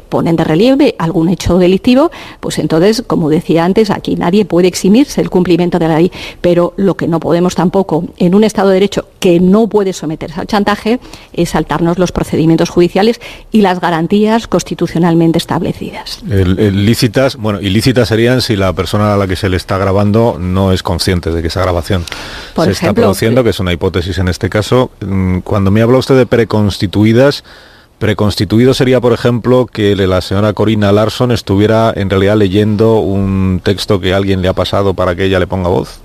ponen de relieve algún hecho delictivo, pues entonces, como decía antes, aquí nadie puede eximirse del cumplimiento de la ley, pero lo que no podemos tampoco en un Estado de Derecho que no puede someterse al chantaje es saltarnos los procedimientos judiciales y las garantías constitucionalmente establecidas. Ilícitas serían si la persona a la que se le está grabando no es consciente de que esa grabación está produciendo, que es una hipótesis en este caso. Cuando me habla usted de preconstituidas, preconstituido sería, por ejemplo, que la señora Corina Larsson estuviera en realidad leyendo un texto que alguien le ha pasado para que ella le ponga voz.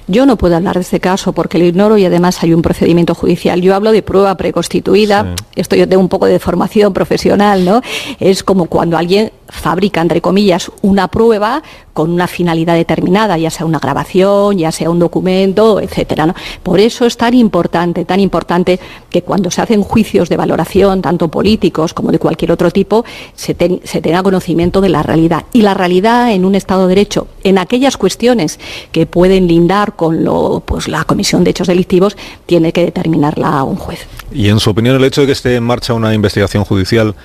Yo no puedo hablar de este caso porque lo ignoro y además hay un procedimiento judicial. Yo hablo de prueba preconstituida. Sí. Esto yo tengo un poco de formación profesional, ¿no? Es como cuando alguien fabrica, entre comillas, una prueba con una finalidad determinada, ya sea una grabación, ya sea un documento, etcétera, ¿no? Por eso es tan importante que cuando se hacen juicios de valoración, tanto políticos como de cualquier otro tipo, se tenga conocimiento de la realidad. Y la realidad en un Estado de Derecho, en aquellas cuestiones que pueden lindar con la comisión de hechos delictivos, tiene que determinarla un juez. Y en su opinión, el hecho de que esté en marcha una investigación judicial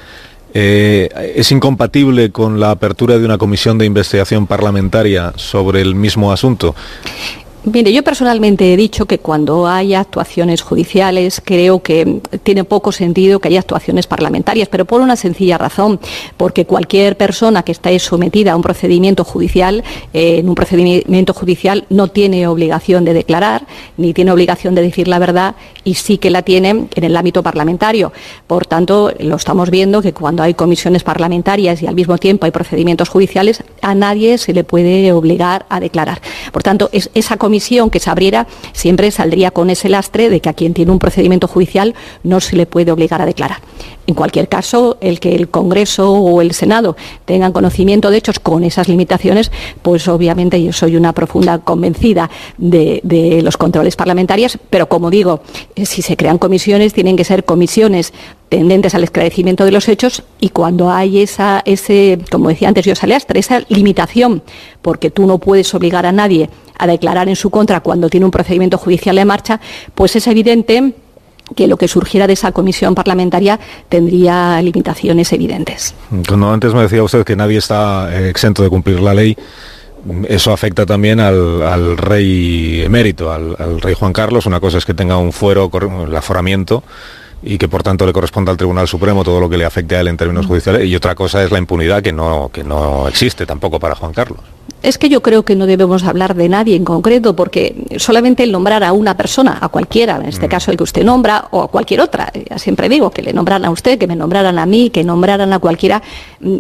¿es incompatible con la apertura de una comisión de investigación parlamentaria sobre el mismo asunto? Mire, yo personalmente he dicho que cuando hay actuaciones judiciales creo que tiene poco sentido que haya actuaciones parlamentarias, pero por una sencilla razón, porque cualquier persona que esté sometida a un procedimiento judicial, en un procedimiento judicial no tiene obligación de declarar, ni tiene obligación de decir la verdad, y sí que la tiene en el ámbito parlamentario. Por tanto, lo estamos viendo que cuando hay comisiones parlamentarias y al mismo tiempo hay procedimientos judiciales, a nadie se le puede obligar a declarar. Por tanto, esa comisión que se abriera siempre saldría con ese lastre de que a quien tiene un procedimiento judicial no se le puede obligar a declarar. En cualquier caso, el que el Congreso o el Senado tengan conocimiento de hechos con esas limitaciones, pues obviamente yo soy una profunda convencida de los controles parlamentarios, pero como digo, si se crean comisiones, tienen que ser comisiones tendentes al esclarecimiento de los hechos, y cuando hay ese, como decía antes yo, lastre, esa limitación, porque tú no puedes obligar a nadie a declarar en su contra cuando tiene un procedimiento judicial en marcha, pues es evidente que lo que surgiera de esa comisión parlamentaria tendría limitaciones evidentes. Cuando antes me decía usted que nadie está exento de cumplir la ley, eso afecta también al rey emérito, al rey Juan Carlos. Una cosa es que tenga un fuero, el aforamiento, y que por tanto le corresponda al Tribunal Supremo todo lo que le afecte a él en términos judiciales, y otra cosa es la impunidad que no existe tampoco para Juan Carlos. Es que yo creo que no debemos hablar de nadie en concreto, porque solamente el nombrar a una persona, a cualquiera, en este caso el que usted nombra, o a cualquier otra, ya siempre digo, que le nombraran a usted, que me nombraran a mí, que nombraran a cualquiera,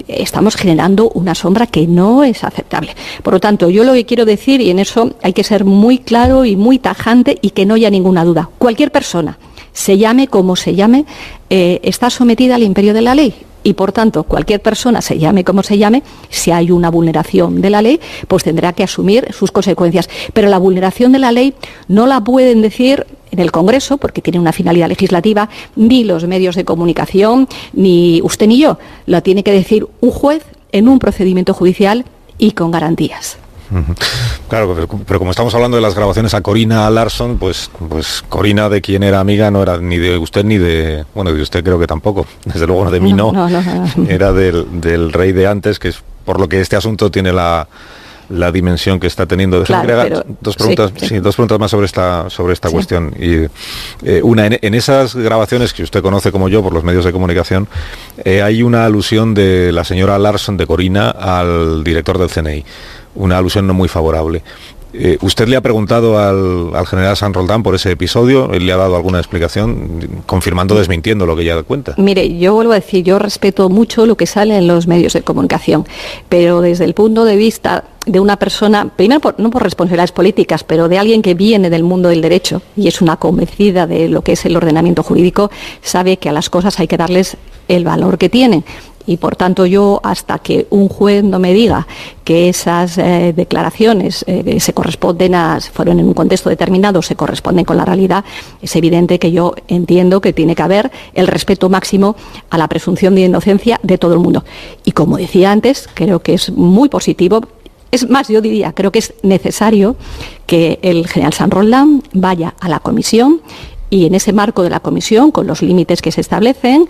estamos generando una sombra que no es aceptable. Por lo tanto, yo lo que quiero decir, y en eso hay que ser muy claro y muy tajante, y que no haya ninguna duda, cualquier persona, se llame como se llame, está sometida al imperio de la ley. Y por tanto, cualquier persona, se llame como se llame, si hay una vulneración de la ley, pues tendrá que asumir sus consecuencias. Pero la vulneración de la ley no la pueden decir en el Congreso, porque tiene una finalidad legislativa, ni los medios de comunicación, ni usted ni yo. Lo tiene que decir un juez en un procedimiento judicial y con garantías. Claro, pero como estamos hablando de las grabaciones a Corina Larsson, pues Corina, de quien era amiga, no era ni de usted ni de... Bueno, de usted creo que tampoco, desde luego de mí no. Era del rey de antes, que es por lo que este asunto tiene la dimensión que está teniendo. Claro, dos preguntas más sobre esta cuestión. Y una, en esas grabaciones que usted conoce como yo por los medios de comunicación, hay una alusión de la señora Larsson, de Corina, al director del CNI. Una alusión no muy favorable. ¿Usted le ha preguntado al general San Roldán por ese episodio? ¿Él le ha dado alguna explicación, confirmando o desmintiendo lo que ella cuenta? Mire, yo vuelvo a decir, yo respeto mucho lo que sale en los medios de comunicación, pero desde el punto de vista de una persona, primero no por responsabilidades políticas, pero de alguien que viene del mundo del derecho y es una convencida de lo que es el ordenamiento jurídico, sabe que a las cosas hay que darles el valor que tienen. Y por tanto yo, hasta que un juez no me diga que esas declaraciones fueron en un contexto determinado, se corresponden con la realidad, es evidente que yo entiendo que tiene que haber el respeto máximo a la presunción de inocencia de todo el mundo. Y como decía antes, creo que es muy positivo. Es más, yo diría, creo que es necesario que el general San Roldán vaya a la comisión y en ese marco de la comisión, con los límites que se establecen,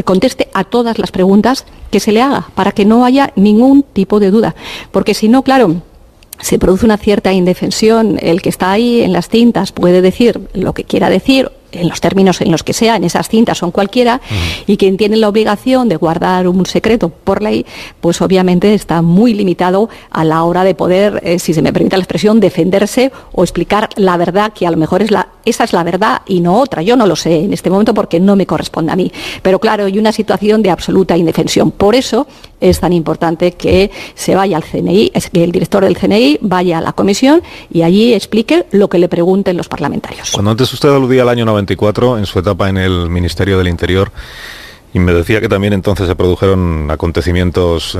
conteste a todas las preguntas que se le haga, para que no haya ningún tipo de duda. Porque si no, claro, se produce una cierta indefensión. El que está ahí en las cintas puede decir lo que quiera decir, en los términos en los que sea, en esas cintas son cualquiera, y quien tiene la obligación de guardar un secreto por ley, pues obviamente está muy limitado a la hora de poder, si se me permite la expresión, defenderse o explicar la verdad, que a lo mejor esa es la verdad y no otra. Yo no lo sé en este momento porque no me corresponde a mí. Pero claro, hay una situación de absoluta indefensión. Por eso es tan importante que se vaya al CNI, que el director del CNI vaya a la comisión y allí explique lo que le pregunten los parlamentarios. Cuando antes usted aludía al año 94, en su etapa en el Ministerio del Interior, y me decía que también entonces se produjeron acontecimientos,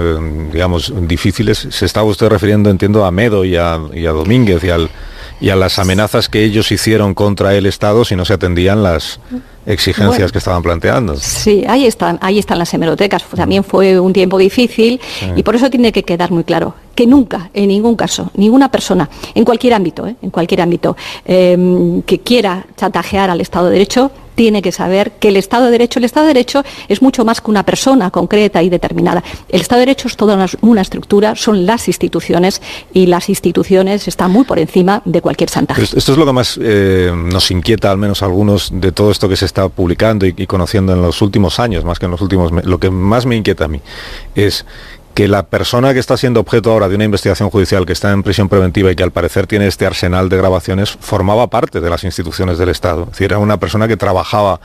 digamos, difíciles, se estaba usted refiriendo, entiendo, a Medo y a Domínguez y a las amenazas que ellos hicieron contra el Estado si no se atendían las exigencias que estaban planteando. Sí, ahí están las hemerotecas. También fue un tiempo difícil y por eso tiene que quedar muy claro que nunca, en ningún caso, ninguna persona, en cualquier ámbito, que quiera chantajear al Estado de Derecho, tiene que saber que el Estado de Derecho es mucho más que una persona concreta y determinada. El Estado de Derecho es toda una estructura, son las instituciones, y las instituciones están muy por encima de cualquier chantaje. Esto es lo que más nos inquieta, al menos a algunos, de todo esto que se está publicando y conociendo en los últimos años, más que en los últimos meses. Lo que más me inquieta a mí es que la persona que está siendo objeto ahora de una investigación judicial, que está en prisión preventiva y que al parecer tiene este arsenal de grabaciones, formaba parte de las instituciones del Estado. Es decir, era una persona que trabajaba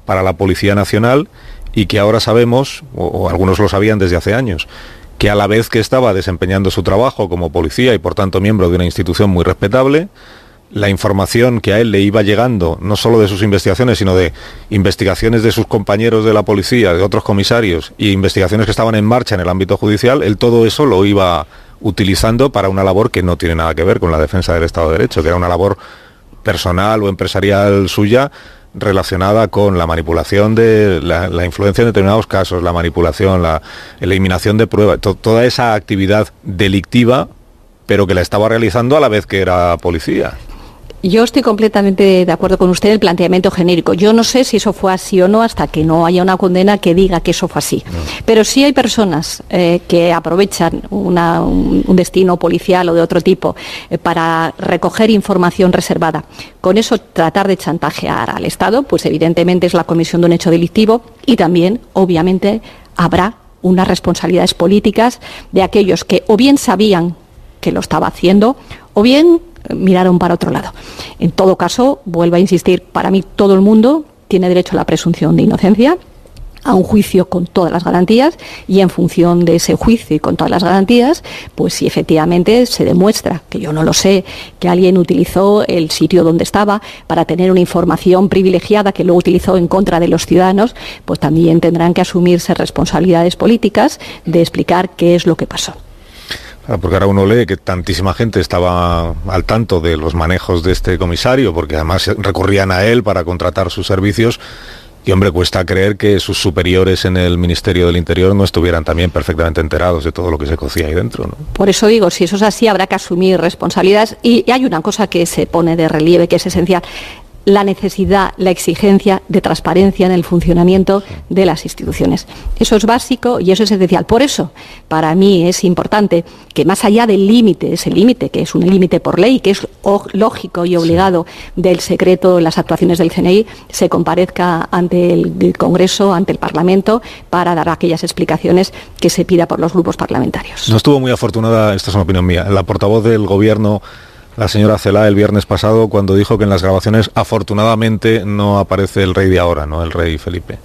para la Policía Nacional y que ahora sabemos, o algunos lo sabían desde hace años, que a la vez que estaba desempeñando su trabajo como policía y por tanto miembro de una institución muy respetable, la información que a él le iba llegando, no solo de sus investigaciones, sino de investigaciones de sus compañeros de la policía, de otros comisarios, y investigaciones que estaban en marcha en el ámbito judicial, él todo eso lo iba utilizando para una labor que no tiene nada que ver con la defensa del Estado de Derecho, que era una labor personal o empresarial suya, relacionada con la manipulación de la influencia en determinados casos, la manipulación, la eliminación de pruebas, toda esa actividad delictiva, pero que la estaba realizando a la vez que era policía. Yo estoy completamente de acuerdo con usted en el planteamiento genérico. Yo no sé si eso fue así o no hasta que no haya una condena que diga que eso fue así. No. Pero sí hay personas que aprovechan un destino policial o de otro tipo para recoger información reservada. Con eso tratar de chantajear al Estado, pues evidentemente es la comisión de un hecho delictivo, y también, obviamente, habrá unas responsabilidades políticas de aquellos que o bien sabían que lo estaba haciendo o bien miraron para otro lado. En todo caso, vuelvo a insistir, para mí todo el mundo tiene derecho a la presunción de inocencia, a un juicio con todas las garantías, y en función de ese juicio y con todas las garantías, pues si efectivamente se demuestra, que yo no lo sé, que alguien utilizó el sitio donde estaba para tener una información privilegiada que luego utilizó en contra de los ciudadanos, pues también tendrán que asumirse responsabilidades políticas de explicar qué es lo que pasó. Porque ahora uno lee que tantísima gente estaba al tanto de los manejos de este comisario, porque además recurrían a él para contratar sus servicios, y hombre, cuesta creer que sus superiores en el Ministerio del Interior no estuvieran también perfectamente enterados de todo lo que se cocía ahí dentro, ¿no? Por eso digo, si eso es así, habrá que asumir responsabilidades, y hay una cosa que se pone de relieve, que es esencial: la necesidad, la exigencia de transparencia en el funcionamiento de las instituciones. Eso es básico y eso es esencial. Por eso, para mí es importante que, más allá del límite, ese límite que es un límite por ley, que es lógico y obligado del secreto en las actuaciones del CNI, se comparezca ante el Congreso, ante el Parlamento, para dar aquellas explicaciones que se pida por los grupos parlamentarios. No estuvo muy afortunada, esta es una opinión mía, la portavoz del Gobierno, la señora Celaá, el viernes pasado, cuando dijo que en las grabaciones afortunadamente no aparece el rey de ahora, ¿no? El rey Felipe.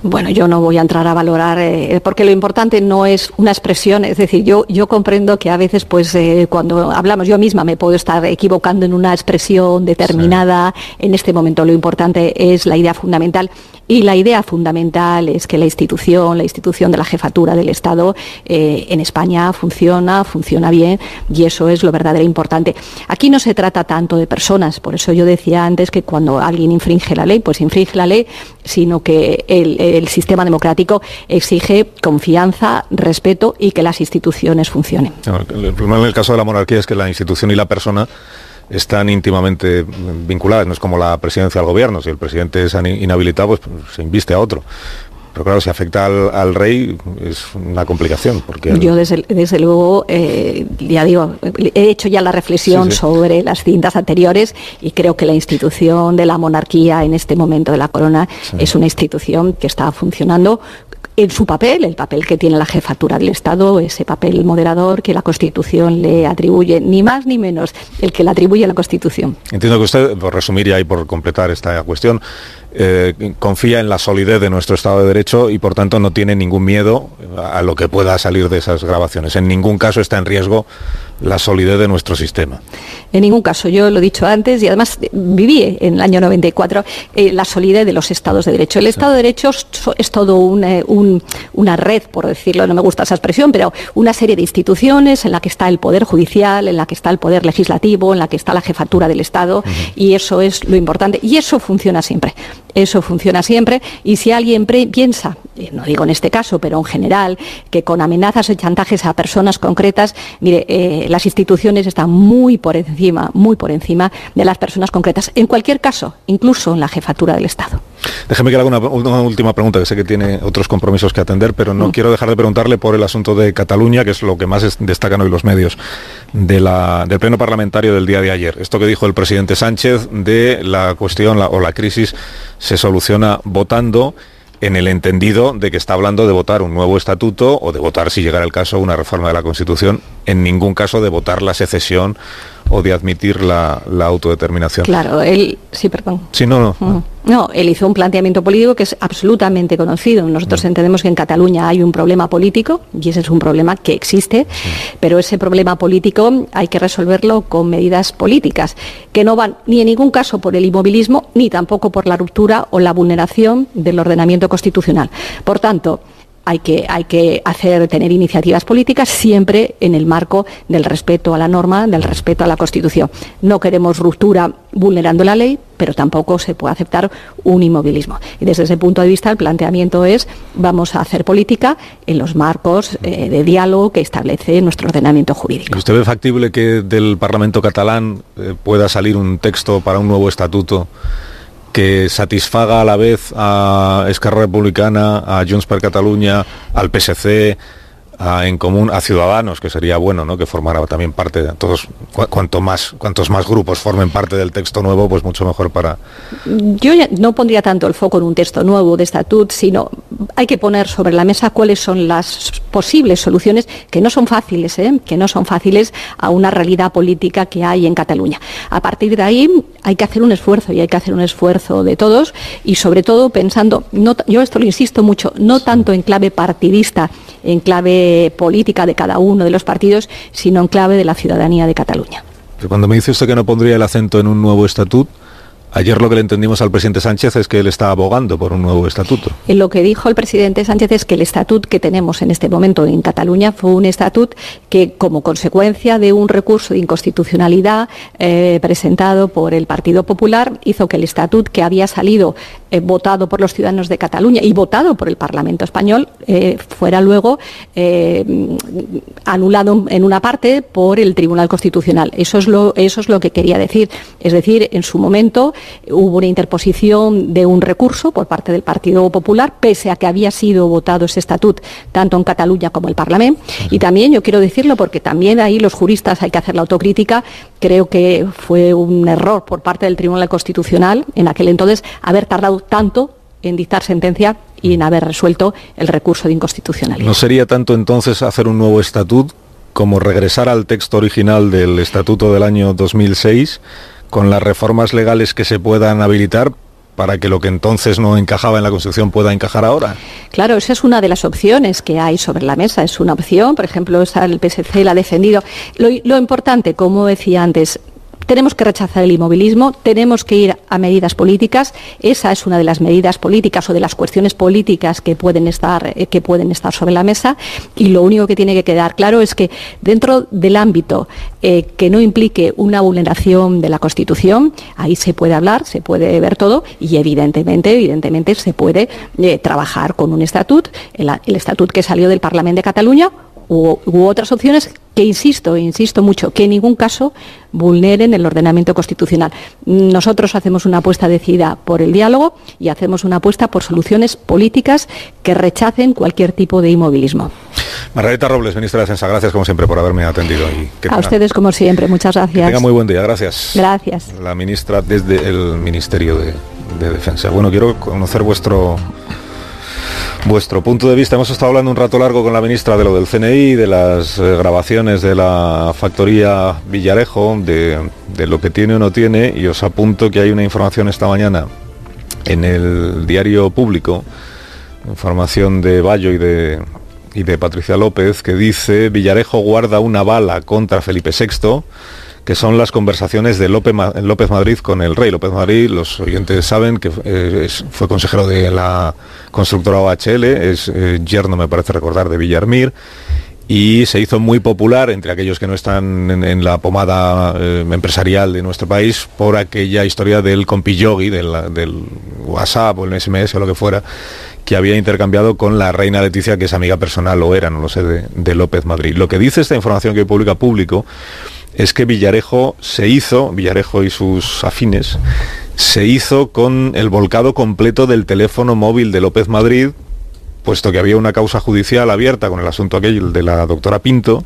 Bueno, yo no voy a entrar a valorar, porque lo importante no es una expresión, es decir, yo comprendo que a veces, pues, cuando hablamos, yo misma me puedo estar equivocando en una expresión determinada. Sí. En este momento lo importante es la idea fundamental, y la idea fundamental es que la institución de la jefatura del Estado en España funciona bien, y eso es lo verdaderamente importante. Aquí no se trata tanto de personas, por eso yo decía antes que cuando alguien infringe la ley, pues infringe la ley, sino que el sistema democrático exige confianza, respeto y que las instituciones funcionen. El problema en el caso de la monarquía es que la institución y la persona están íntimamente vinculadas. No es como la presidencia del gobierno. Si el presidente es inhabilitado, pues se inviste a otro. Pero claro, si afecta al rey es una complicación. Porque yo desde luego, ya digo, he hecho ya la reflexión sobre las cintas anteriores, y creo que la institución de la monarquía en este momento de la corona es una institución que está funcionando en su papel, el papel que tiene la jefatura del Estado, ese papel moderador que la Constitución le atribuye, ni más ni menos, el que le atribuye la Constitución. Entiendo que usted, por resumir y por completar esta cuestión, confía en la solidez de nuestro Estado de Derecho y por tanto no tiene ningún miedo a lo que pueda salir de esas grabaciones. En ningún caso está en riesgo la solidez de nuestro sistema. En ningún caso. Yo lo he dicho antes, y además viví en el año 94 la solidez de los Estados de Derecho. El Estado de Derecho es todo una red, por decirlo, no me gusta esa expresión, pero una serie de instituciones en la que está el Poder Judicial, en la que está el Poder Legislativo, en la que está la jefatura del Estado, y eso es lo importante, y eso funciona siempre. Eso funciona siempre, y si alguien piensa, no digo en este caso, pero en general, que con amenazas y chantajes a personas concretas, mire, las instituciones están muy por encima de las personas concretas. En cualquier caso, incluso en la jefatura del Estado. Déjeme que le haga una última pregunta, que sé que tiene otros compromisos que atender, pero no quiero dejar de preguntarle por el asunto de Cataluña, que es lo que más destacan hoy los medios del pleno parlamentario del día de ayer. Esto que dijo el presidente Sánchez de la cuestión o la crisis se soluciona votando, en el entendido de que está hablando de votar un nuevo estatuto o de votar, si llegara el caso, una reforma de la Constitución, en ningún caso de votar la secesión o de admitir la autodeterminación. Claro, él... Sí, perdón. Sí, no. No, él hizo un planteamiento político que es absolutamente conocido. Nosotros entendemos que en Cataluña hay un problema político, y ese es un problema que existe, pero ese problema político hay que resolverlo con medidas políticas, que no van ni en ningún caso por el inmovilismo, ni tampoco por la ruptura o la vulneración del ordenamiento constitucional. Por tanto, hay que tener iniciativas políticas siempre en el marco del respeto a la norma, del respeto a la Constitución. No queremos ruptura vulnerando la ley, pero tampoco se puede aceptar un inmovilismo. Y desde ese punto de vista el planteamiento es: vamos a hacer política en los marcos de diálogo que establece nuestro ordenamiento jurídico. ¿Usted ve factible que del Parlamento catalán pueda salir un texto para un nuevo estatuto que satisfaga a la vez a Esquerra Republicana, a Junts per Catalunya, al PSC, En Común, a Ciudadanos, que sería bueno, ¿no?, que formara también parte de todos? Cuantos más grupos formen parte del texto nuevo, pues mucho mejor para... Yo ya no pondría tanto el foco en un texto nuevo de estatut, sino hay que poner sobre la mesa cuáles son las posibles soluciones, que no son fáciles, que no son fáciles a una realidad política que hay en Cataluña. A partir de ahí hay que hacer un esfuerzo, y hay que hacer un esfuerzo de todos, y sobre todo pensando, yo esto lo insisto mucho, no tanto en clave partidista, en clave política de cada uno de los partidos, sino en clave de la ciudadanía de Cataluña. Cuando me dice usted que no pondría el acento en un nuevo estatut, ayer lo que le entendimos al presidente Sánchez es que él está abogando por un nuevo estatuto. Lo que dijo el presidente Sánchez es que el estatut que tenemos en este momento en Cataluña fue un estatut que, como consecuencia de un recurso de inconstitucionalidad presentado por el Partido Popular, hizo que el estatut que había salido votado por los ciudadanos de Cataluña y votado por el Parlamento español fuera luego anulado en una parte por el Tribunal Constitucional. Eso es lo que quería decir. Es decir, en su momento hubo una interposición de un recurso por parte del Partido Popular, pese a que había sido votado ese estatut tanto en Cataluña como en el Parlamento. Y también, yo quiero decirlo porque también ahí los juristas hay que hacer la autocrítica, creo que fue un error por parte del Tribunal Constitucional en aquel entonces haber tardado tanto en dictar sentencia y en haber resuelto el recurso de inconstitucionalidad. ¿No sería tanto entonces hacer un nuevo estatut como regresar al texto original del estatuto del año 2006 con las reformas legales que se puedan habilitar para que lo que entonces no encajaba en la Constitución pueda encajar ahora? Claro, esa es una de las opciones que hay sobre la mesa. Es una opción, por ejemplo, el PSC la ha defendido. Lo importante, como decía antes, tenemos que rechazar el inmovilismo, tenemos que ir a medidas políticas. Esa es una de las medidas políticas o de las cuestiones políticas que pueden estar sobre la mesa, y lo único que tiene que quedar claro es que dentro del ámbito que no implique una vulneración de la Constitución, ahí se puede hablar, se puede ver todo, y evidentemente se puede trabajar con un estatut, el estatut que salió del Parlamento de Cataluña, u otras opciones que insisto mucho, que en ningún caso vulneren el ordenamiento constitucional. Nosotros hacemos una apuesta decidida por el diálogo y hacemos una apuesta por soluciones políticas que rechacen cualquier tipo de inmovilismo. Margarita Robles, ministra de Defensa, gracias como siempre por haberme atendido. A ustedes como siempre, muchas gracias. Que tenga muy buen día, gracias. Gracias. La ministra desde el Ministerio de Defensa. Bueno, quiero conocer vuestro punto de vista. Hemos estado hablando un rato largo con la ministra de lo del CNI, de las grabaciones de la factoría Villarejo, de lo que tiene o no tiene, y os apunto que hay una información esta mañana en el Diario Público, información de Bayo y de Patricia López, que dice: Villarejo guarda una bala contra Felipe VI, que son las conversaciones de López Madrid con el rey. López Madrid, los oyentes saben que fue consejero de la constructora OHL, es yerno, me parece recordar, de Villarmir, y se hizo muy popular entre aquellos que no están en la pomada empresarial de nuestro país por aquella historia del compillogi, del WhatsApp o el SMS o lo que fuera, que había intercambiado con la reina Leticia, que es amiga personal, o era, no lo sé, de López Madrid. Lo que dice esta información que publica Público es que Villarejo y sus afines, se hizo con el volcado completo del teléfono móvil de López Madrid, puesto que había una causa judicial abierta con el asunto aquel de la doctora Pinto,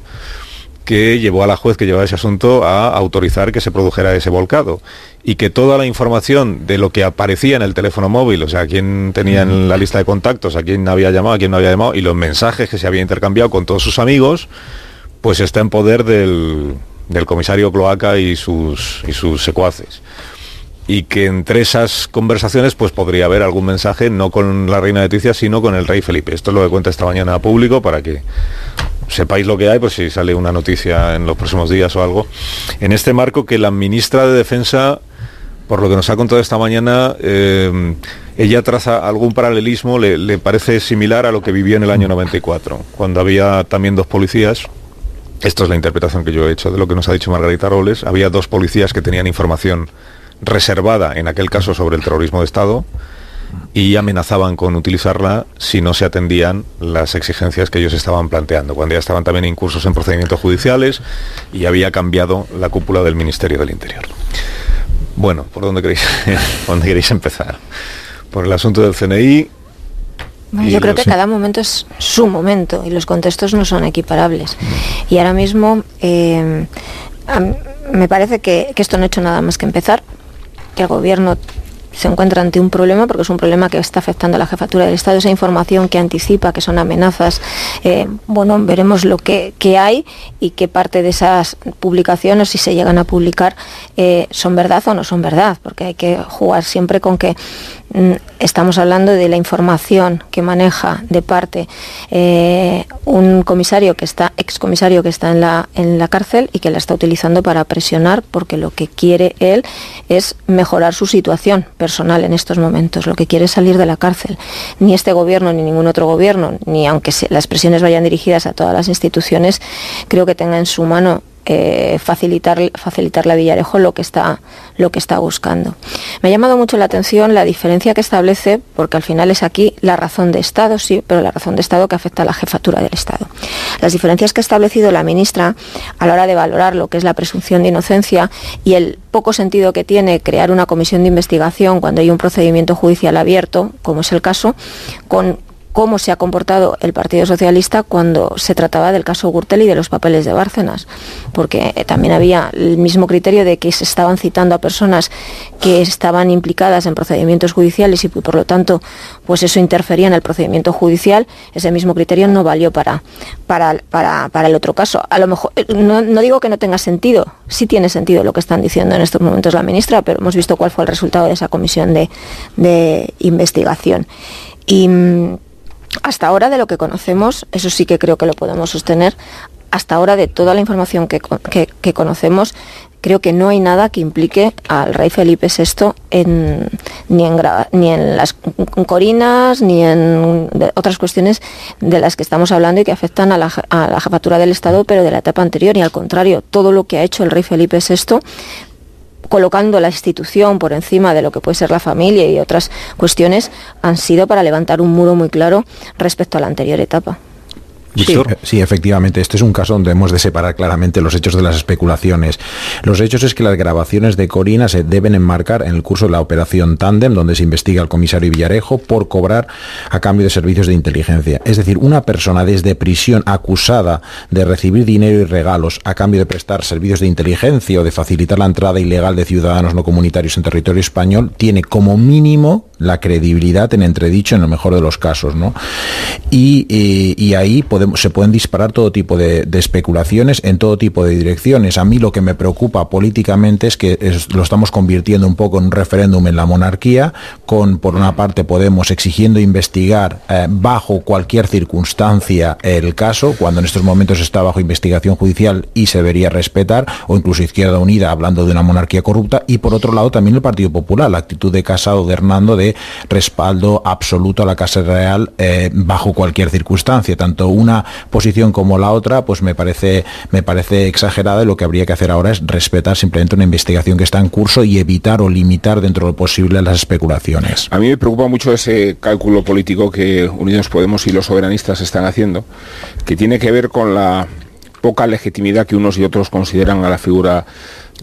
que llevó a la juez que llevaba ese asunto a autorizar que se produjera ese volcado, y que toda la información de lo que aparecía en el teléfono móvil, o sea, quién tenía en la lista de contactos, a quién había llamado, a quién no había llamado, y los mensajes que se había intercambiado con todos sus amigos, pues está en poder del comisario Cloaca y sus secuaces. Y que entre esas conversaciones pues podría haber algún mensaje, no con la reina Leticia, sino con el rey Felipe. Esto es lo que cuenta esta mañana a Público, para que sepáis lo que hay, pues si sale una noticia en los próximos días o algo. En este marco, que la ministra de Defensa, por lo que nos ha contado esta mañana, ella traza algún paralelismo, le parece similar a lo que vivió en el año 94, cuando había también 2 policías. Esto es la interpretación que yo he hecho de lo que nos ha dicho Margarita Robles. Había 2 policías que tenían información reservada, en aquel caso, sobre el terrorismo de Estado, y amenazaban con utilizarla si no se atendían las exigencias que ellos estaban planteando, cuando ya estaban también incursos en procedimientos judiciales y había cambiado la cúpula del Ministerio del Interior. Bueno, ¿por dónde queréis empezar? ¿Por el asunto del CNI? Yo creo que cada momento es su momento y los contextos no son equiparables. Y ahora mismo me parece que esto no ha hecho nada más que empezar, que el Gobierno se encuentra ante un problema, porque es un problema que está afectando a la jefatura del Estado, esa información que anticipa, que son amenazas. Veremos lo que hay y qué parte de esas publicaciones, si se llegan a publicar, son verdad o no son verdad, porque hay que jugar siempre con que estamos hablando de la información que maneja de parte un comisario excomisario que está en la cárcel y que la está utilizando para presionar, porque lo que quiere él es mejorar su situación personal en estos momentos, lo que quiere es salir de la cárcel. Ni este gobierno ni ningún otro gobierno, ni aunque las presiones vayan dirigidas a todas las instituciones, creo que tenga en su mano facilitarle a Villarejo lo que está buscando. Me ha llamado mucho la atención la diferencia que establece, porque al final es aquí la razón de Estado, sí, pero la razón de Estado que afecta a la jefatura del Estado. Las diferencias que ha establecido la ministra a la hora de valorar lo que es la presunción de inocencia y el poco sentido que tiene crear una comisión de investigación cuando hay un procedimiento judicial abierto, como es el caso, con cómo se ha comportado el Partido Socialista cuando se trataba del caso Gürtel y de los papeles de Bárcenas, porque también había el mismo criterio de que se estaban citando a personas que estaban implicadas en procedimientos judiciales y por lo tanto pues eso interfería en el procedimiento judicial. Ese mismo criterio no valió para el otro caso. A lo mejor no digo que no tenga sentido, sí tiene sentido lo que están diciendo en estos momentos la ministra, pero hemos visto cuál fue el resultado de esa comisión de investigación. Y hasta ahora, de lo que conocemos, eso sí que creo que lo podemos sostener, hasta ahora de toda la información que conocemos, creo que no hay nada que implique al rey Felipe VI ni en las corinas, ni en otras cuestiones de las que estamos hablando y que afectan a la jefatura del Estado, pero de la etapa anterior, y al contrario, todo lo que ha hecho el rey Felipe VI, colocando la institución por encima de lo que puede ser la familia y otras cuestiones, han sido para levantar un muro muy claro respecto a la anterior etapa. Sí, efectivamente, este es un caso donde hemos de separar claramente los hechos de las especulaciones. Los hechos es que las grabaciones de Corina se deben enmarcar en el curso de la operación Tándem, donde se investiga al comisario Villarejo por cobrar a cambio de servicios de inteligencia. Es decir, una persona desde prisión acusada de recibir dinero y regalos a cambio de prestar servicios de inteligencia o de facilitar la entrada ilegal de ciudadanos no comunitarios en territorio español tiene como mínimo la credibilidad en entredicho en el mejor de los casos, ¿no? Y ahí se pueden disparar todo tipo de especulaciones en todo tipo de direcciones. A mí lo que me preocupa políticamente es que lo estamos convirtiendo un poco en un referéndum en la monarquía, con por una parte Podemos exigiendo investigar bajo cualquier circunstancia el caso, cuando en estos momentos está bajo investigación judicial y se debería respetar, o incluso Izquierda Unida hablando de una monarquía corrupta, y por otro lado también el Partido Popular, la actitud de Casado, de Hernando, de de respaldo absoluto a la Casa Real bajo cualquier circunstancia. Tanto una posición como la otra, pues me parece exagerada, y lo que habría que hacer ahora es respetar simplemente una investigación que está en curso y evitar o limitar dentro de lo posible las especulaciones. A mí me preocupa mucho ese cálculo político que Unidos Podemos y los soberanistas están haciendo, que tiene que ver con la poca legitimidad que unos y otros consideran a la figura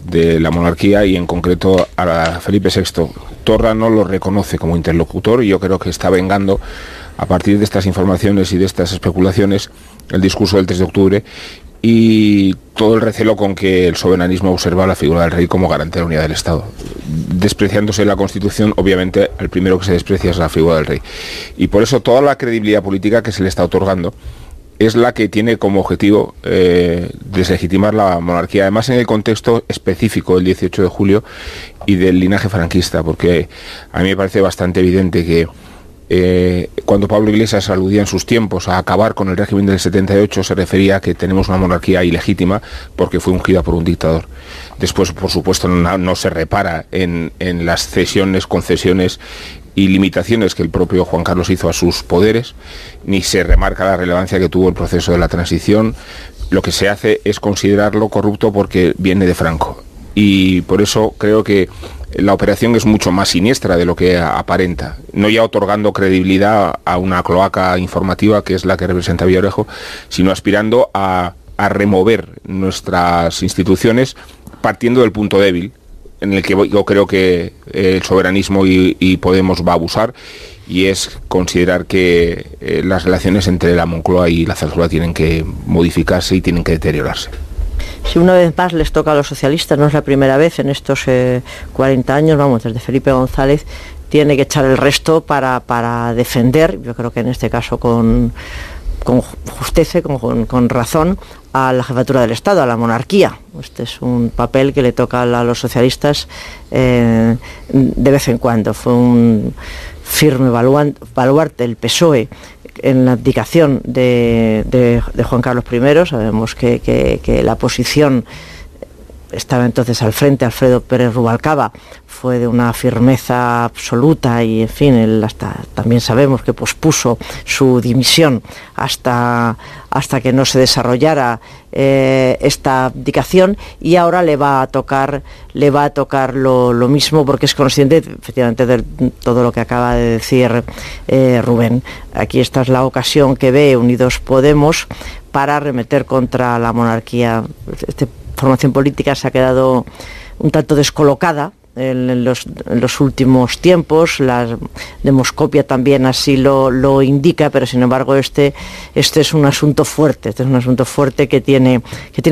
de la monarquía y en concreto a Felipe VI. Torra no lo reconoce como interlocutor y yo creo que está vengando, a partir de estas informaciones y de estas especulaciones, el discurso del 3 de octubre y todo el recelo con que el soberanismo observa la figura del rey como garante de la unidad del Estado. Despreciándose la Constitución, obviamente el primero que se desprecia es la figura del rey. Y por eso toda la credibilidad política que se le está otorgando es la que tiene como objetivo deslegitimar la monarquía, además en el contexto específico del 18 de julio y del linaje franquista, porque a mí me parece bastante evidente que cuando Pablo Iglesias aludía en sus tiempos a acabar con el régimen del 78, se refería a que tenemos una monarquía ilegítima porque fue ungida por un dictador. Después, por supuesto, no se repara en las cesiones, concesiones y limitaciones que el propio Juan Carlos hizo a sus poderes, ni se remarca la relevancia que tuvo el proceso de la transición. Lo que se hace es considerarlo corrupto porque viene de Franco. Y por eso creo que la operación es mucho más siniestra de lo que aparenta, no ya otorgando credibilidad a una cloaca informativa que es la que representa Villarejo, sino aspirando a remover nuestras instituciones partiendo del punto débil en el que yo creo que el soberanismo y Podemos va a abusar, y es considerar que las relaciones entre la Moncloa y la Zarzuela tienen que modificarse y tienen que deteriorarse. Si una vez más les toca a los socialistas, no es la primera vez en estos 40 años, vamos, desde Felipe González, tiene que echar el resto para defender, yo creo que en este caso con justicia, con razón, a la jefatura del Estado, a la monarquía. Este es un papel que le toca a los socialistas de vez en cuando. Fue un firme baluarte el PSOE en la abdicación de Juan Carlos I. Sabemos que la posición estaba entonces al frente Alfredo Pérez Rubalcaba, fue de una firmeza absoluta y, en fin, él también sabemos que pospuso su dimisión hasta que no se desarrollara esta abdicación, y ahora le va a tocar lo mismo, porque es consciente efectivamente de todo lo que acaba de decir Rubén. Aquí esta es la ocasión que ve Unidos Podemos para arremeter contra la monarquía. Esta formación política se ha quedado un tanto descolocada en los últimos tiempos. La demoscopia también así lo indica, pero sin embargo este es un asunto fuerte. Este es un asunto fuerte que tiene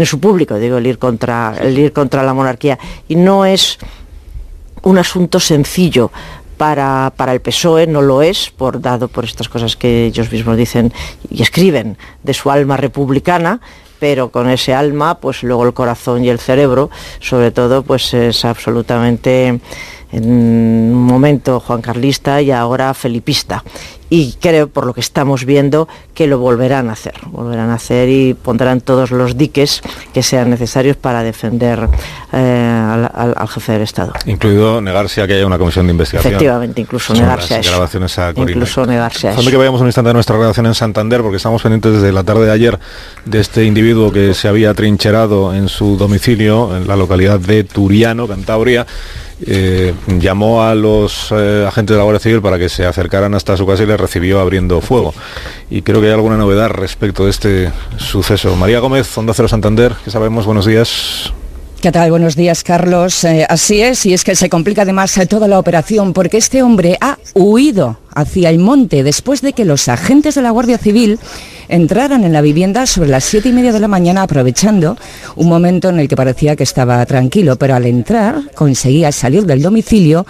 su público, digo, el ir contra la monarquía, y no es un asunto sencillo para el PSOE, no lo es, dado por estas cosas que ellos mismos dicen y escriben de su alma republicana, pero con ese alma, pues luego el corazón y el cerebro, sobre todo, pues es absolutamente, en un momento juancarlista y ahora felipista. Y creo, por lo que estamos viendo, que lo volverán a hacer y pondrán todos los diques que sean necesarios para defender al jefe del Estado. Incluido negarse a que haya una comisión de investigación. Efectivamente, incluso negarse a eso. Grabaciones a Corina. Incluso negarse a eso. Déjame que vayamos un instante a nuestra redacción en Santander, porque estamos pendientes desde la tarde de ayer de este individuo que se había trincherado en su domicilio en la localidad de Turiano, Cantabria. Llamó a los agentes de la Guardia Civil para que se acercaran hasta su casa y les recibió abriendo fuego. Y creo que hay alguna novedad respecto de este suceso. María Gómez, Onda Cero Santander, ¿qué sabemos? Buenos días. ¿Qué tal? Buenos días, Carlos. Así es, y es que se complica además toda la operación porque este hombre ha huido hacia el monte después de que los agentes de la Guardia Civil entraran en la vivienda sobre las 7:30 de la mañana, aprovechando un momento en el que parecía que estaba tranquilo, pero al entrar conseguía salir del domicilio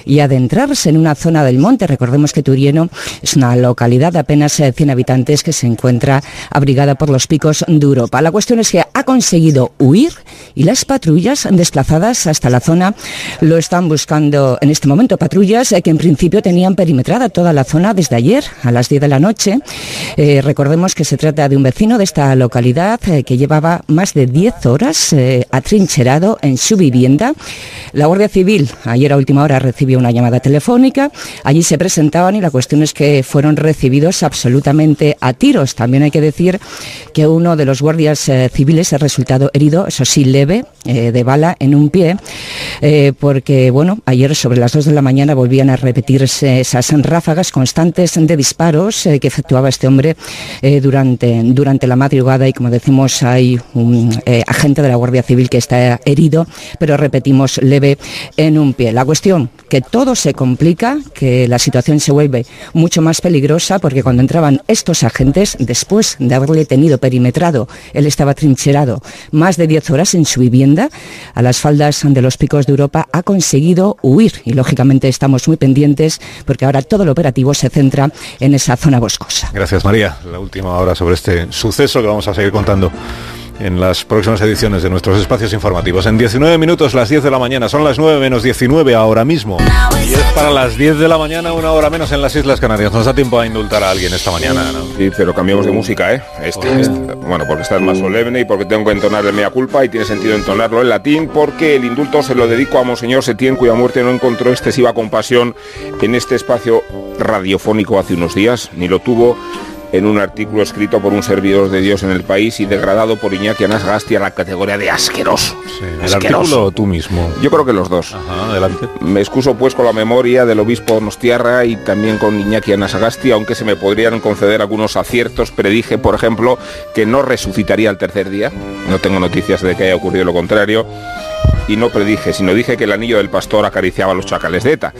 y adentrarse en una zona del monte. Recordemos que Turiano es una localidad de apenas 100 habitantes que se encuentra abrigada por los picos de Europa. La cuestión es que ha conseguido huir y las patrullas desplazadas hasta la zona lo están buscando en este momento. Patrullas que en principio tenían perimetrada a toda la zona desde ayer a las 10 de la noche. Recordemos que se trata de un vecino de esta localidad que llevaba más de 10 horas atrincherado en su vivienda. La Guardia Civil ayer a última hora recibió una llamada telefónica. Allí se presentaban y la cuestión es que fueron recibidos absolutamente a tiros. También hay que decir que uno de los guardias civiles ha resultado herido, eso sí leve, de bala en un pie, porque bueno, ayer sobre las 2 de la mañana volvían a repetirse esas ráfagas constantes de disparos que efectuaba este hombre durante la madrugada, y como decimos hay un agente de la Guardia Civil que está herido, pero repetimos leve en un pie. La cuestión, que todo se complica, que la situación se vuelve mucho más peligrosa, porque cuando entraban estos agentes, después de haberle tenido perimetrado, él estaba trincherado más de 10 horas en su vivienda, a las faldas de los Picos de Europa, ha conseguido huir, y lógicamente estamos muy pendientes porque ahora todo el operativo se centra en esa zona boscosa. Gracias, María. La última hora sobre este suceso que vamos a seguir contando en las próximas ediciones de nuestros espacios informativos. En 19 minutos, las 10 de la mañana, son las 9 menos 19 ahora mismo. Y es para las 10 de la mañana, una hora menos en las Islas Canarias. Nos da tiempo a indultar a alguien esta mañana, ¿no? Sí, pero cambiamos de música, ¿eh? Bueno, porque está más solemne y porque tengo que entonar el mea culpa, y tiene sentido entonarlo en latín, porque el indulto se lo dedico a Monseñor Setién, cuya muerte no encontró excesiva compasión en este espacio radiofónico hace unos días, ni lo tuvo en un artículo escrito por un servidor de Dios en El País y degradado por Iñaki Anasagasti a la categoría de asqueroso. Sí, ¿el artículo o tú mismo? Yo creo que los dos. Ajá, adelante. Me excuso pues con la memoria del obispo Donostiarra y también con Iñaki Anasagasti, aunque se me podrían conceder algunos aciertos. Predije, por ejemplo, que no resucitaría al tercer día. No tengo noticias de que haya ocurrido lo contrario. Y no predije, sino dije que el anillo del pastor acariciaba a los chacales de ETA.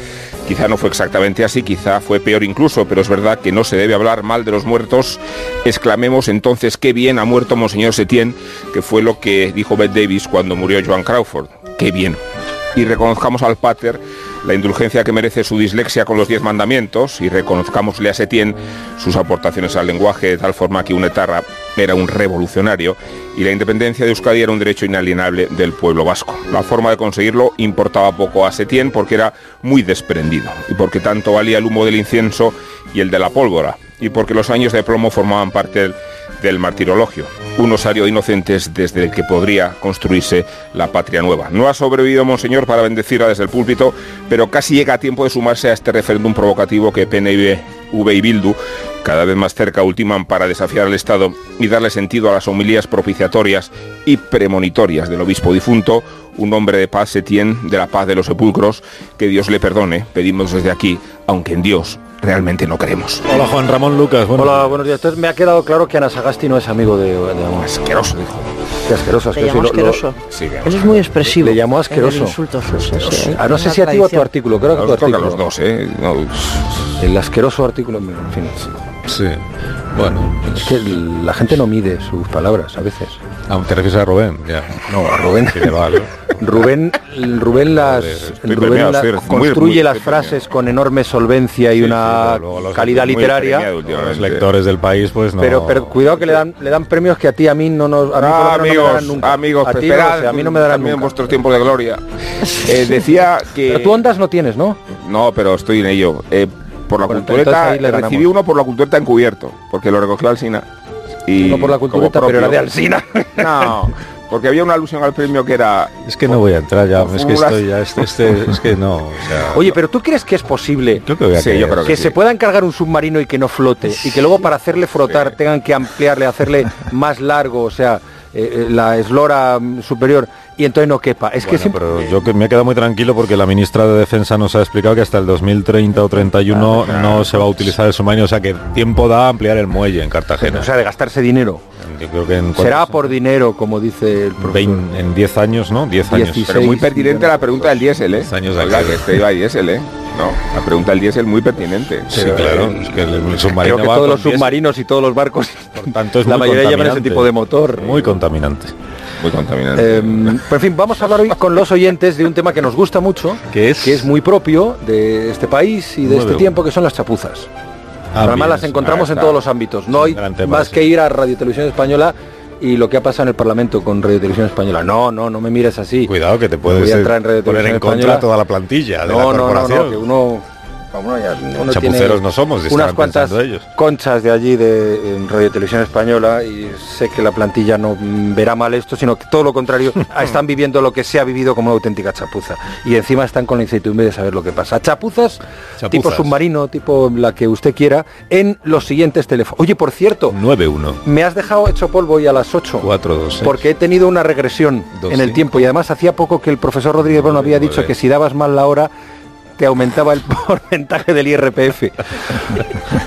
Quizá no fue exactamente así, quizá fue peor incluso, pero es verdad que no se debe hablar mal de los muertos. Exclamemos entonces, qué bien ha muerto Monseñor Setién, que fue lo que dijo Bette Davis cuando murió Joan Crawford. Qué bien. Y reconozcamos al Pater la indulgencia que merece su dislexia con los 10 mandamientos, y reconozcámosle a Setién sus aportaciones al lenguaje, de tal forma que un etarra era un revolucionario y la independencia de Euskadi era un derecho inalienable del pueblo vasco. La forma de conseguirlo importaba poco a Setién, porque era muy desprendido, y porque tanto valía el humo del incienso y el de la pólvora, y porque los años de plomo formaban parte del martirologio, un osario de inocentes desde el que podría construirse la patria nueva. No ha sobrevivido Monseñor para bendecirla desde el púlpito, pero casi llega a tiempo de sumarse a este referéndum provocativo que PNV y Bildu, cada vez más cerca, ultiman para desafiar al Estado y darle sentido a las homilías propiciatorias y premonitorias del obispo difunto, un hombre de paz, Setién, de la paz de los sepulcros. Que Dios le perdone, pedimos desde aquí, aunque en Dios realmente no creemos. Hola, Juan Ramón Lucas. Hola, buenos días. Entonces me ha quedado claro que Anasagasti no es amigo de asqueroso, dijo. Qué asqueroso. Le llamó asqueroso. Sí, él es muy expresivo. Le llamó asqueroso. No sé si a ti o a tu artículo. Creo que tu artículo. Los dos, ¿eh? No. El asqueroso artículo, en fin. Sí. Bueno, es que la gente no mide sus palabras a veces. ¿Te refieres a Rubén? Ya. No, a Rubén. Sí, vale. Rubén construye las frases con enorme solvencia y una calidad literaria. Los lectores del País, pues no. Pero cuidado que le dan premios que a ti, a mí no nos. Amigos, esperad, a mí no me darán también vuestros tiempos de gloria. Decía que. Pero tú Ondas no tienes, ¿no? No, pero estoy en ello. Por la cultureta, recibí uno por la cultureta encubierto, porque lo recogió Alsina. Y no por la cultureta, pero era de Alsina. No, porque había una alusión al premio que era... Es que no voy a entrar ya, es que estoy ya, es que no, o sea... Oye, pero ¿tú crees que es posible yo creo que se pueda encargar un submarino y que no flote, y que luego para hacerle flotar tengan que ampliarle, hacerle más largo, o sea, la eslora superior, y entonces no quepa? Es que siempre... pero yo que me he quedado muy tranquilo porque la ministra de Defensa nos ha explicado que hasta el 2030 o 31 no se va a utilizar el submarino, o sea que tiempo da a ampliar el muelle en Cartagena. O sea, de gastarse dinero. Yo creo que será por dinero, como dice el profesor. En 10 años, ¿no? 10 años. 16, pero muy pertinente la pregunta del diésel, ¿eh? 10 años de que este iba a diésel, ¿eh? No, la pregunta del diésel muy pertinente. Sí, claro. Es que el submarino creo que todos los submarinos y todos los barcos, por tanto, es la mayoría llevan ese tipo de motor. Muy contaminante. Muy contaminante. Pero en fin, vamos a hablar hoy con los oyentes de un tema que nos gusta mucho, que es muy propio de este país y de este tiempo, que son las chapuzas. Además las encontramos en todos los ámbitos. No hay más que ir a Radio Televisión Española y lo que ha pasado en el Parlamento con Radio Televisión Española. No me mires así. Cuidado, que te puedes poner en contra toda la plantilla de la corporación. No, que uno... Uno chapuceros no somos, unas cuantas conchas de allí de Radio Televisión Española, y sé que la plantilla no verá mal esto, sino que todo lo contrario, están viviendo lo que se ha vivido como una auténtica chapuza, y encima están con la incertidumbre de saber lo que pasa. Chapuzas tipo submarino, tipo la que usted quiera, en los siguientes teléfonos. Oye, por cierto, 91. Me has dejado hecho polvo hoy a las 8. 426. Porque he tenido una regresión en el tiempo, y además hacía poco que el profesor Rodríguez Brono había dicho que si dabas mal la hora te aumentaba el porcentaje del IRPF.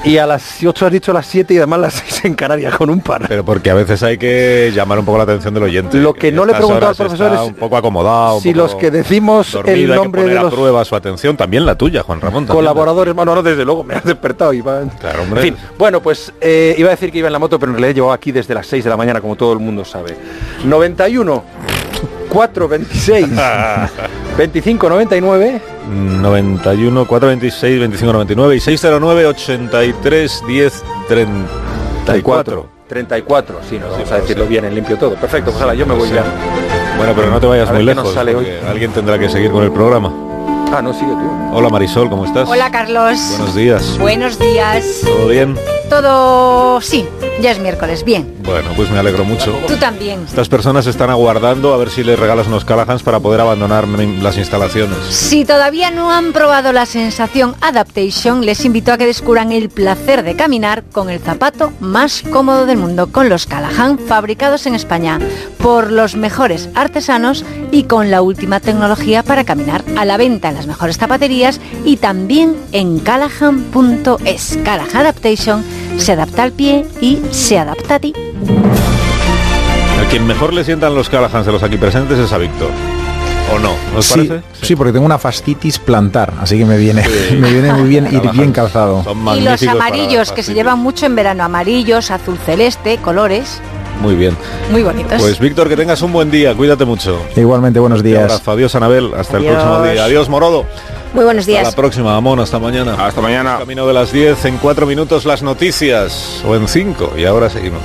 Y a las 8 has dicho las 7 y además las 6 en Canarias con un par. Pero porque a veces hay que llamar un poco la atención del oyente. Lo que no le he preguntado al profesor es un poco acostumbrado. Si los que decimos el nombre de los... a prueba su atención, también la tuya, Juan Ramón. Colaboradores, no, desde luego, me has despertado, Iván. Claro, hombre. En fin, bueno, pues iba a decir que iba en la moto, pero en realidad llevaba aquí desde las 6 de la mañana, como todo el mundo sabe. 91 426 2599 91 426 2599 y 609 83 10 34. 34, sí, no, vamos a decirlo bien en limpio todo. Perfecto, pues ahora yo me voy ya. Bueno, pero no te vayas muy lejos, alguien tendrá que seguir con el programa. Ah, no, sigue tú. Hola Marisol, ¿cómo estás? Hola Carlos. Buenos días. Buenos días. ¿Todo bien? Todo, sí, ya es miércoles, bien. Bueno, pues me alegro mucho. Tú también. Estas personas están aguardando a ver si les regalas unos Callaghan's para poder abandonar las instalaciones. Si todavía no han probado la sensación Adaptation, les invito a que descubran el placer de caminar con el zapato más cómodo del mundo, con los Callahan fabricados en España por los mejores artesanos y con la última tecnología para caminar, a la venta en las mejores zapaterías y también en callahan.es. Callahan Adaptation se adapta al pie y se adapta a ti. A quien mejor le sientan los Callaghan's de los aquí presentes es a Víctor. ¿O no? ¿Os parece? Sí, porque tengo una fascitis plantar, así que me viene muy bien ir bien calzado. Y los amarillos, que se llevan mucho en verano, amarillos, azul celeste, colores. Muy bien. Muy bonitos. Pues Víctor, que tengas un buen día, cuídate mucho. Igualmente, buenos días. Un abrazo. Adiós, Anabel, hasta el próximo día. Adiós, Morodo. Muy buenos días. Hasta la próxima, Amón, hasta mañana. Hasta mañana. Camino de las 10, en 4 minutos las noticias, o en 5, y ahora seguimos.